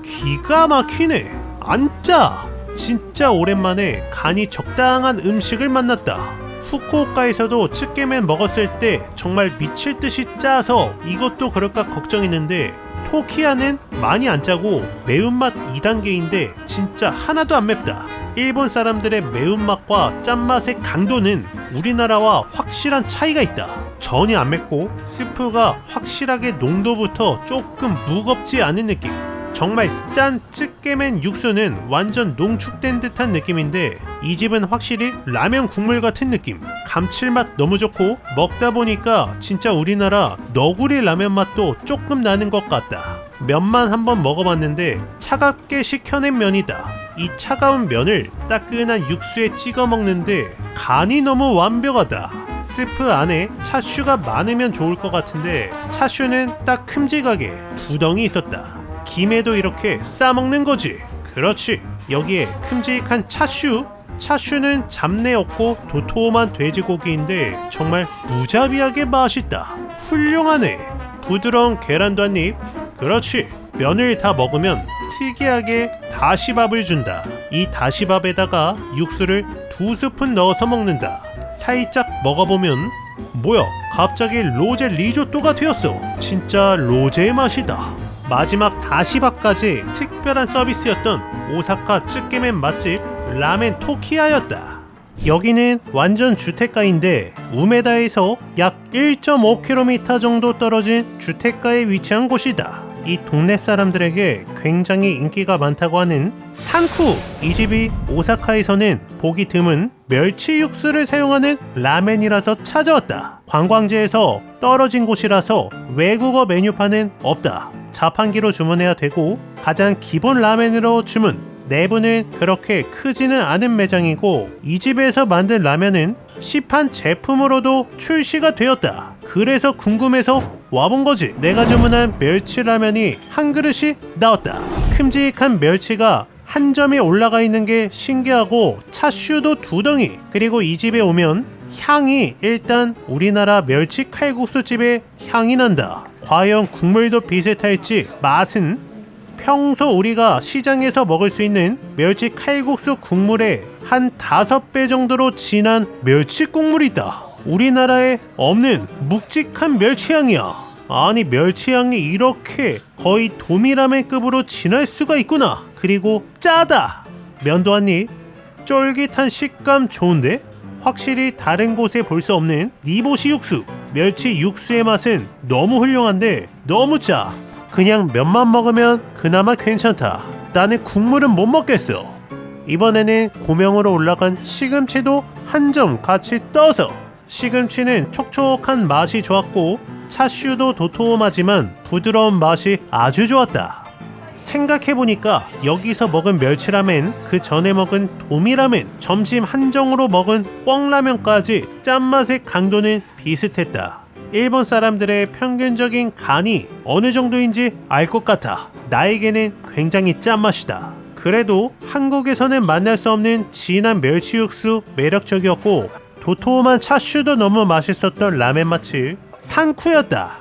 기가 막히네. 안 짜! 진짜 오랜만에 간이 적당한 음식을 만났다. 후쿠오카에서도 츠케멘 먹었을 때 정말 미칠듯이 짜서 이것도 그럴까 걱정했는데 토키야는 많이 안 짜고 매운맛 2단계인데 진짜 하나도 안 맵다. 일본 사람들의 매운맛과 짠맛의 강도는 우리나라와 확실한 차이가 있다. 전혀 안 맵고 스프가 확실하게 농도부터 조금 무겁지 않은 느낌. 정말 짠 츠케멘 육수는 완전 농축된 듯한 느낌인데 이 집은 확실히 라면 국물 같은 느낌. 감칠맛 너무 좋고 먹다 보니까 진짜 우리나라 너구리 라면 맛도 조금 나는 것 같다. 면만 한번 먹어봤는데 차갑게 식혀낸 면이다. 이 차가운 면을 따끈한 육수에 찍어 먹는데 간이 너무 완벽하다. 스프 안에 차슈가 많으면 좋을 것 같은데 차슈는 딱 큼직하게 2덩이 있었다. 김에도 이렇게 싸먹는 거지. 그렇지. 여기에 큼직한 차슈는 잡내 없고 도톰한 돼지고기인데 정말 무자비하게 맛있다. 훌륭하네. 부드러운 계란도 한 입. 그렇지. 면을 다 먹으면 특이하게 다시밥을 준다. 이 다시밥에다가 육수를 2스푼 넣어서 먹는다. 살짝 먹어보면 뭐야, 갑자기 로제 리조또가 되었어. 진짜 로제의 맛이다. 마지막 다시밥까지 특별한 서비스였던 오사카 츠케멘 맛집 라멘 토키야였다. 여기는 완전 주택가인데 우메다에서 약 1.5km 정도 떨어진 주택가에 위치한 곳이다. 이 동네 사람들에게 굉장히 인기가 많다고 하는 산쿠! 이 집이 오사카에서는 보기 드문 멸치 육수를 사용하는 라멘이라서 찾아왔다. 관광지에서 떨어진 곳이라서 외국어 메뉴판은 없다. 자판기로 주문해야 되고 가장 기본 라멘으로 주문. 내부는 그렇게 크지는 않은 매장이고 이 집에서 만든 라면은 시판 제품으로도 출시가 되었다. 그래서 궁금해서 와본 거지. 내가 주문한 멸치 라면이 한 그릇이 나왔다. 큼직한 멸치가 한 점에 올라가 있는 게 신기하고 차슈도 2덩이. 그리고 이 집에 오면 향이 일단 우리나라 멸치 칼국수 집의 향이 난다. 과연 국물도 비슷할지 맛은 평소 우리가 시장에서 먹을 수 있는 멸치 칼국수 국물의 한 5배 정도로 진한 멸치 국물이다. 우리나라에 없는 묵직한 멸치향이야. 아니 멸치향이 이렇게 거의 도미라멘급으로 진할 수가 있구나. 그리고 짜다. 면도 한 입. 쫄깃한 식감 좋은데? 확실히 다른 곳에 볼 수 없는 니보시 육수. 멸치 육수의 맛은 너무 훌륭한데 너무 짜. 그냥 면만 먹으면 그나마 괜찮다. 나는 국물은 못 먹겠어. 이번에는 고명으로 올라간 시금치도 한 점 같이 떠서. 시금치는 촉촉한 맛이 좋았고 차슈도 도톰하지만 부드러운 맛이 아주 좋았다. 생각해보니까 여기서 먹은 멸치라멘, 그 전에 먹은 도미라멘, 점심 한정으로 먹은 꿩라면까지 짠맛의 강도는 비슷했다. 일본 사람들의 평균적인 간이 어느 정도인지 알 것 같아. 나에게는 굉장히 짠맛이다. 그래도 한국에서는 만날 수 없는 진한 멸치 육수 매력적이었고 도톰한 차슈도 너무 맛있었던 라멘 맛집 산쿠였다.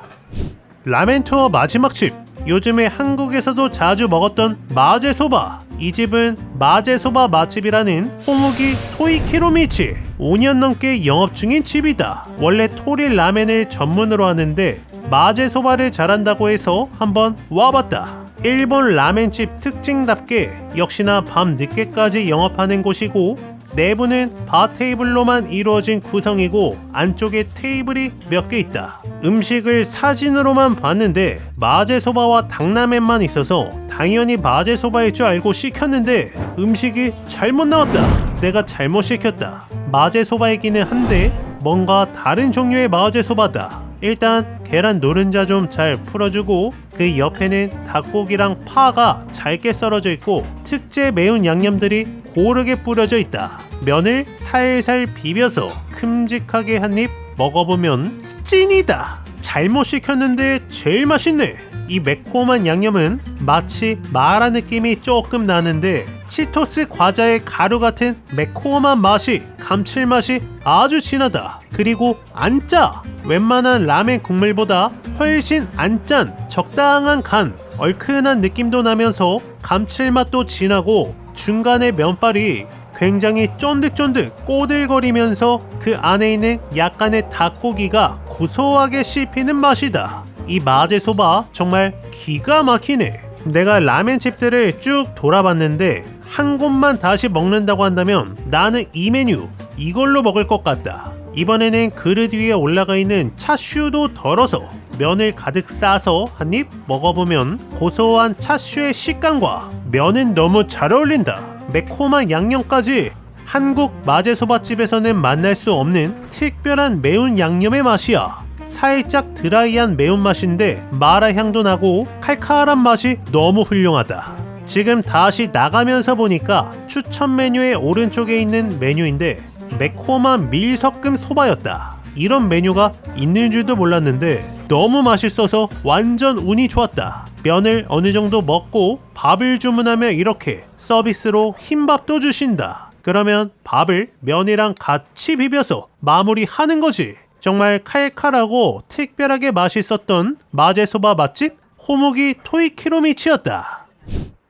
라멘 투어 마지막 집. 요즘에 한국에서도 자주 먹었던 마제소바. 이 집은 마제소바 맛집이라는 호무기 토이키로미치. 5년 넘게 영업 중인 집이다. 원래 토리 라멘을 전문으로 하는데 마제소바를 잘한다고 해서 한번 와봤다. 일본 라멘집 특징답게 역시나 밤 늦게까지 영업하는 곳이고, 내부는 바 테이블로만 이루어진 구성이고 안쪽에 테이블이 몇 개 있다. 음식을 사진으로만 봤는데 마제소바와 닭라멘만 있어서 당연히 마제소바일 줄 알고 시켰는데 음식이 잘못 나왔다. 내가 잘못 시켰다. 마제소바이기는 한데 뭔가 다른 종류의 마제소바다. 일단 계란 노른자 좀 잘 풀어주고, 그 옆에는 닭고기랑 파가 잘게 썰어져 있고 특제 매운 양념들이 고르게 뿌려져 있다. 면을 살살 비벼서 큼직하게 한 입 먹어보면 찐이다. 잘못 시켰는데 제일 맛있네. 이 매콤한 양념은 마치 마라 느낌이 조금 나는데 치토스 과자의 가루 같은 매콤한 맛이, 감칠맛이 아주 진하다. 그리고 안 짜. 웬만한 라멘 국물보다 훨씬 안 짠 적당한 간, 얼큰한 느낌도 나면서 감칠맛도 진하고 중간에 면발이 굉장히 쫀득쫀득 꼬들거리면서 그 안에 있는 약간의 닭고기가 고소하게 씹히는 맛이다. 이 마제소바 정말 기가 막히네. 내가 라멘집들을 쭉 돌아봤는데 한 곳만 다시 먹는다고 한다면 나는 이 메뉴 이걸로 먹을 것 같다. 이번에는 그릇 위에 올라가 있는 차슈도 덜어서 면을 가득 싸서 한 입 먹어보면 고소한 차슈의 식감과 면은 너무 잘 어울린다. 매콤한 양념까지 한국 마제소바집에서는 만날 수 없는 특별한 매운 양념의 맛이야. 살짝 드라이한 매운맛인데 마라 향도 나고 칼칼한 맛이 너무 훌륭하다. 지금 다시 나가면서 보니까 추천 메뉴의 오른쪽에 있는 메뉴인데 매콤한 밀섞음 소바였다. 이런 메뉴가 있는 줄도 몰랐는데 너무 맛있어서 완전 운이 좋았다. 면을 어느 정도 먹고 밥을 주문하면 이렇게 서비스로 흰밥도 주신다. 그러면 밥을 면이랑 같이 비벼서 마무리하는 거지. 정말 칼칼하고 특별하게 맛있었던 마제소바 맛집 호무기 토이키로미치였다.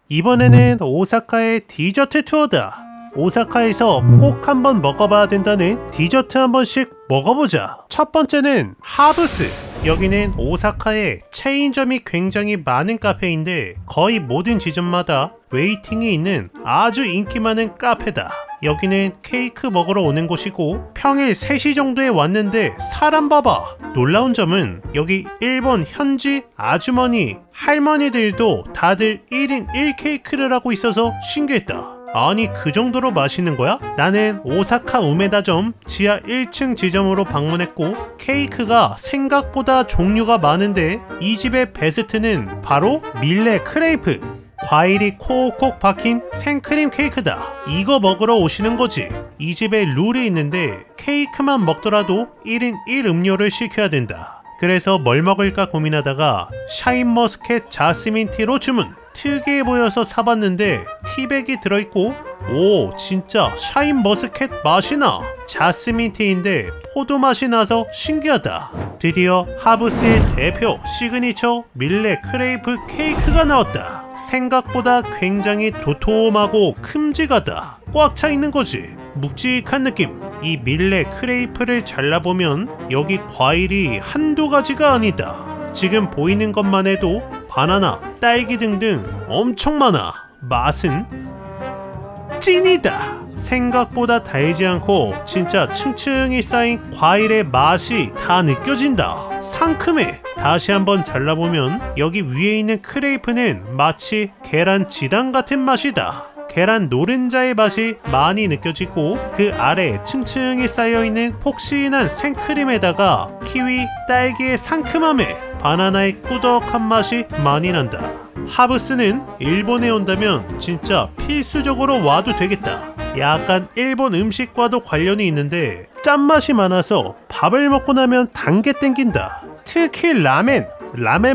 이번에는 오사카의 디저트 투어다. 오사카에서 꼭 한번 먹어봐야 된다는 디저트 한 번씩 먹어보자. 첫 번째는 하브스. 여기는 오사카에 체인점이 굉장히 많은 카페인데 거의 모든 지점마다 웨이팅이 있는 아주 인기 많은 카페다. 여기는 케이크 먹으러 오는 곳이고 평일 3시 정도에 왔는데 사람 봐봐. 놀라운 점은 여기 일본 현지 아주머니, 할머니들도 다들 1인 1케이크를 하고 있어서 신기했다. 아니 그 정도로 맛있는 거야? 나는 오사카 우메다점 지하 1층 지점으로 방문했고 케이크가 생각보다 종류가 많은데 이 집의 베스트는 바로 밀레 크레이프. 과일이 콕콕 박힌 생크림 케이크다. 이거 먹으러 오시는 거지. 이 집에 룰이 있는데 케이크만 먹더라도 1인 1음료를 시켜야 된다. 그래서 뭘 먹을까 고민하다가 샤인머스켓 자스민 티로 주문. 특이해 보여서 사봤는데 티백이 들어있고 오 진짜 샤인머스켓 맛이 나. 자스민 티인데 포도 맛이 나서 신기하다. 드디어 하브스의 대표 시그니처 밀레 크레이프 케이크가 나왔다. 생각보다 굉장히 도톰하고 큼직하다. 꽉 차 있는 거지. 묵직한 느낌. 이 밀레 크레이프를 잘라보면 여기 과일이 한두 가지가 아니다. 지금 보이는 것만 해도 바나나, 딸기 등등 엄청 많아. 맛은 찐이다. 생각보다 달지 않고 진짜 층층이 쌓인 과일의 맛이 다 느껴진다. 상큼해. 다시 한번 잘라보면 여기 위에 있는 크레이프는 마치 계란 지단 같은 맛이다. 계란 노른자의 맛이 많이 느껴지고 그 아래 층층이 쌓여있는 폭신한 생크림에다가 키위, 딸기의 상큼함에 바나나의 꾸덕한 맛이 많이 난다. 하브스는 일본에 온다면 진짜 필수적으로 와도 되겠다. 약간 일본 음식과도 관련이 있는데 짠맛이 많아서 밥을 먹고 나면 단 게 땡긴다. 특히 라멘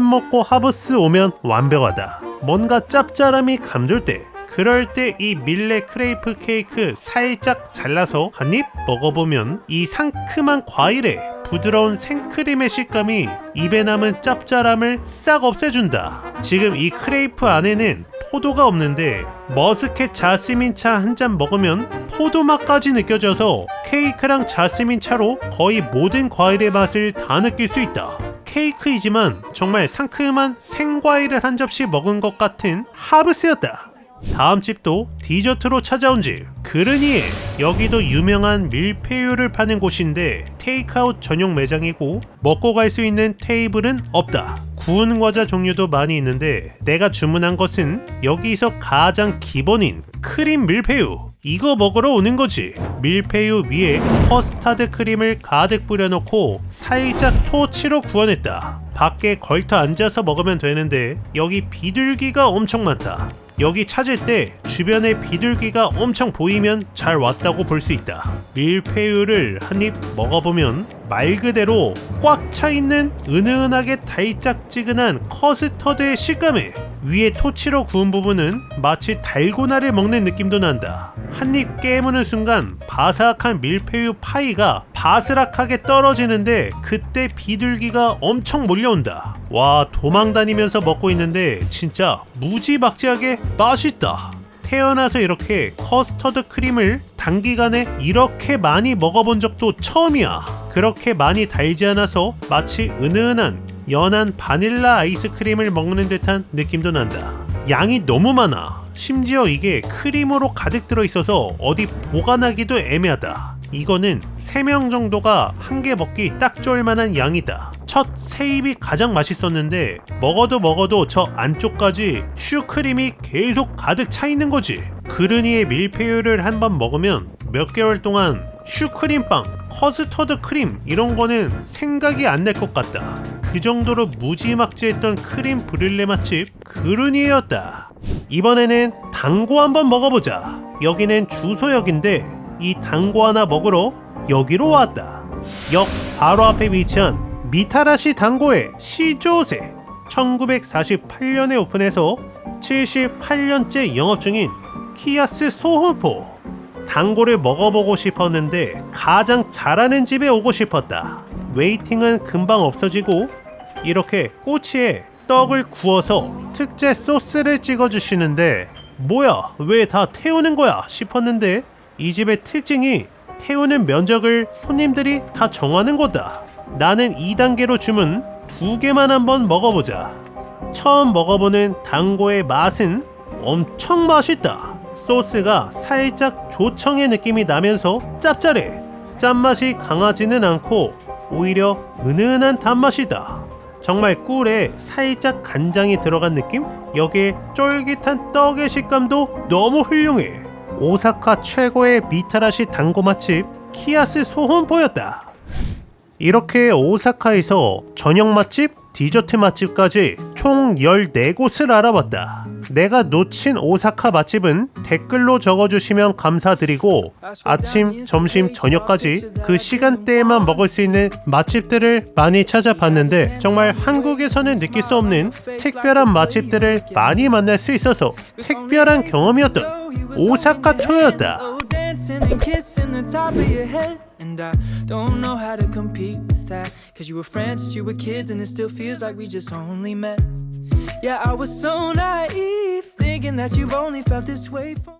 먹고 하브스 오면 완벽하다. 뭔가 짭짤함이 감돌 때 그럴 때 이 밀레 크레이프 케이크 살짝 잘라서 한 입 먹어보면 이 상큼한 과일에 부드러운 생크림의 식감이 입에 남은 짭짤함을 싹 없애준다. 지금 이 크레이프 안에는 포도가 없는데 머스켓 자스민 차 한 잔 먹으면 포도 맛까지 느껴져서 케이크랑 자스민 차로 거의 모든 과일의 맛을 다 느낄 수 있다. 케이크이지만 정말 상큼한 생과일을 한 접시 먹은 것 같은 하브스였다. 다음 집도 디저트로 찾아온 집 그르니에. 여기도 유명한 밀푀유를 파는 곳인데 테이크아웃 전용 매장이고 먹고 갈 수 있는 테이블은 없다. 구운 과자 종류도 많이 있는데 내가 주문한 것은 여기서 가장 기본인 크림 밀푀유. 이거 먹으러 오는 거지. 밀푀유 위에 커스타드 크림을 가득 뿌려놓고 살짝 토치로 구워냈다. 밖에 걸터 앉아서 먹으면 되는데 여기 비둘기가 엄청 많다. 여기 찾을 때 주변에 비둘기가 엄청 보이면 잘 왔다고 볼 수 있다. 밀푀유를 한 입 먹어보면 말 그대로 꽉 차있는 은은하게 달짝지근한 커스터드의 식감에 위에 토치로 구운 부분은 마치 달고나를 먹는 느낌도 난다. 한 입 깨무는 순간 바삭한 밀푀유 파이가 바스락하게 떨어지는데 그때 비둘기가 엄청 몰려온다. 와, 도망다니면서 먹고 있는데 진짜 무지막지하게 맛있다. 태어나서 이렇게 커스터드 크림을 단기간에 이렇게 많이 먹어본 적도 처음이야. 그렇게 많이 달지 않아서 마치 은은한 연한 바닐라 아이스크림을 먹는 듯한 느낌도 난다. 양이 너무 많아. 심지어 이게 크림으로 가득 들어있어서 어디 보관하기도 애매하다. 이거는 3명 정도가 한 개 먹기 딱 좋을 만한 양이다. 첫 세입이 가장 맛있었는데 먹어도 저 안쪽까지 슈크림이 계속 가득 차 있는 거지. 그르니의 밀푀유를 한번 먹으면 몇 개월 동안 슈크림빵, 커스터드 크림 이런 거는 생각이 안 날 것 같다. 그 정도로 무지막지했던 크림 브릴레 맛집 그르니였다. 이번에는 당고 한번 먹어보자. 여기는 주소역인데 이 당고 하나 먹으러 여기로 왔다. 역 바로 앞에 위치한 미타라시 당고의 시조세. 1948년에 오픈해서 78년째 영업 중인 키야스 소혼포. 당고를 먹어보고 싶었는데 가장 잘하는 집에 오고 싶었다. 웨이팅은 금방 없어지고 이렇게 꼬치에 떡을 구워서 특제 소스를 찍어주시는데 뭐야, 왜 다 태우는 거야 싶었는데 이 집의 특징이 태우는 면적을 손님들이 다 정하는 거다. 나는 2단계로 주문 2개만 한번 먹어보자. 처음 먹어보는 당고의 맛은 엄청 맛있다. 소스가 살짝 조청의 느낌이 나면서 짭짤해. 짠맛이 강하지는 않고 오히려 은은한 단맛이다. 정말 꿀에 살짝 간장이 들어간 느낌? 여기에 쫄깃한 떡의 식감도 너무 훌륭해. 오사카 최고의 미타라시 당고 맛집 키야스 소혼포였다. 이렇게 오사카에서 저녁 맛집, 디저트 맛집까지 총 14곳을 알아봤다. 내가 놓친 오사카 맛집은 댓글로 적어주시면 감사드리고 아침, 점심, 저녁까지 그 시간대에만 먹을 수 있는 맛집들을 많이 찾아봤는데 정말 한국에서는 느낄 수 없는 특별한 맛집들을 많이 만날 수 있어서 특별한 경험이었던 오사카 투어였다. And I don't know how to compete with that. Cause you were friends since you were kids and it still feels like we just only met. Yeah, I was so naive, thinking that you've only felt this way for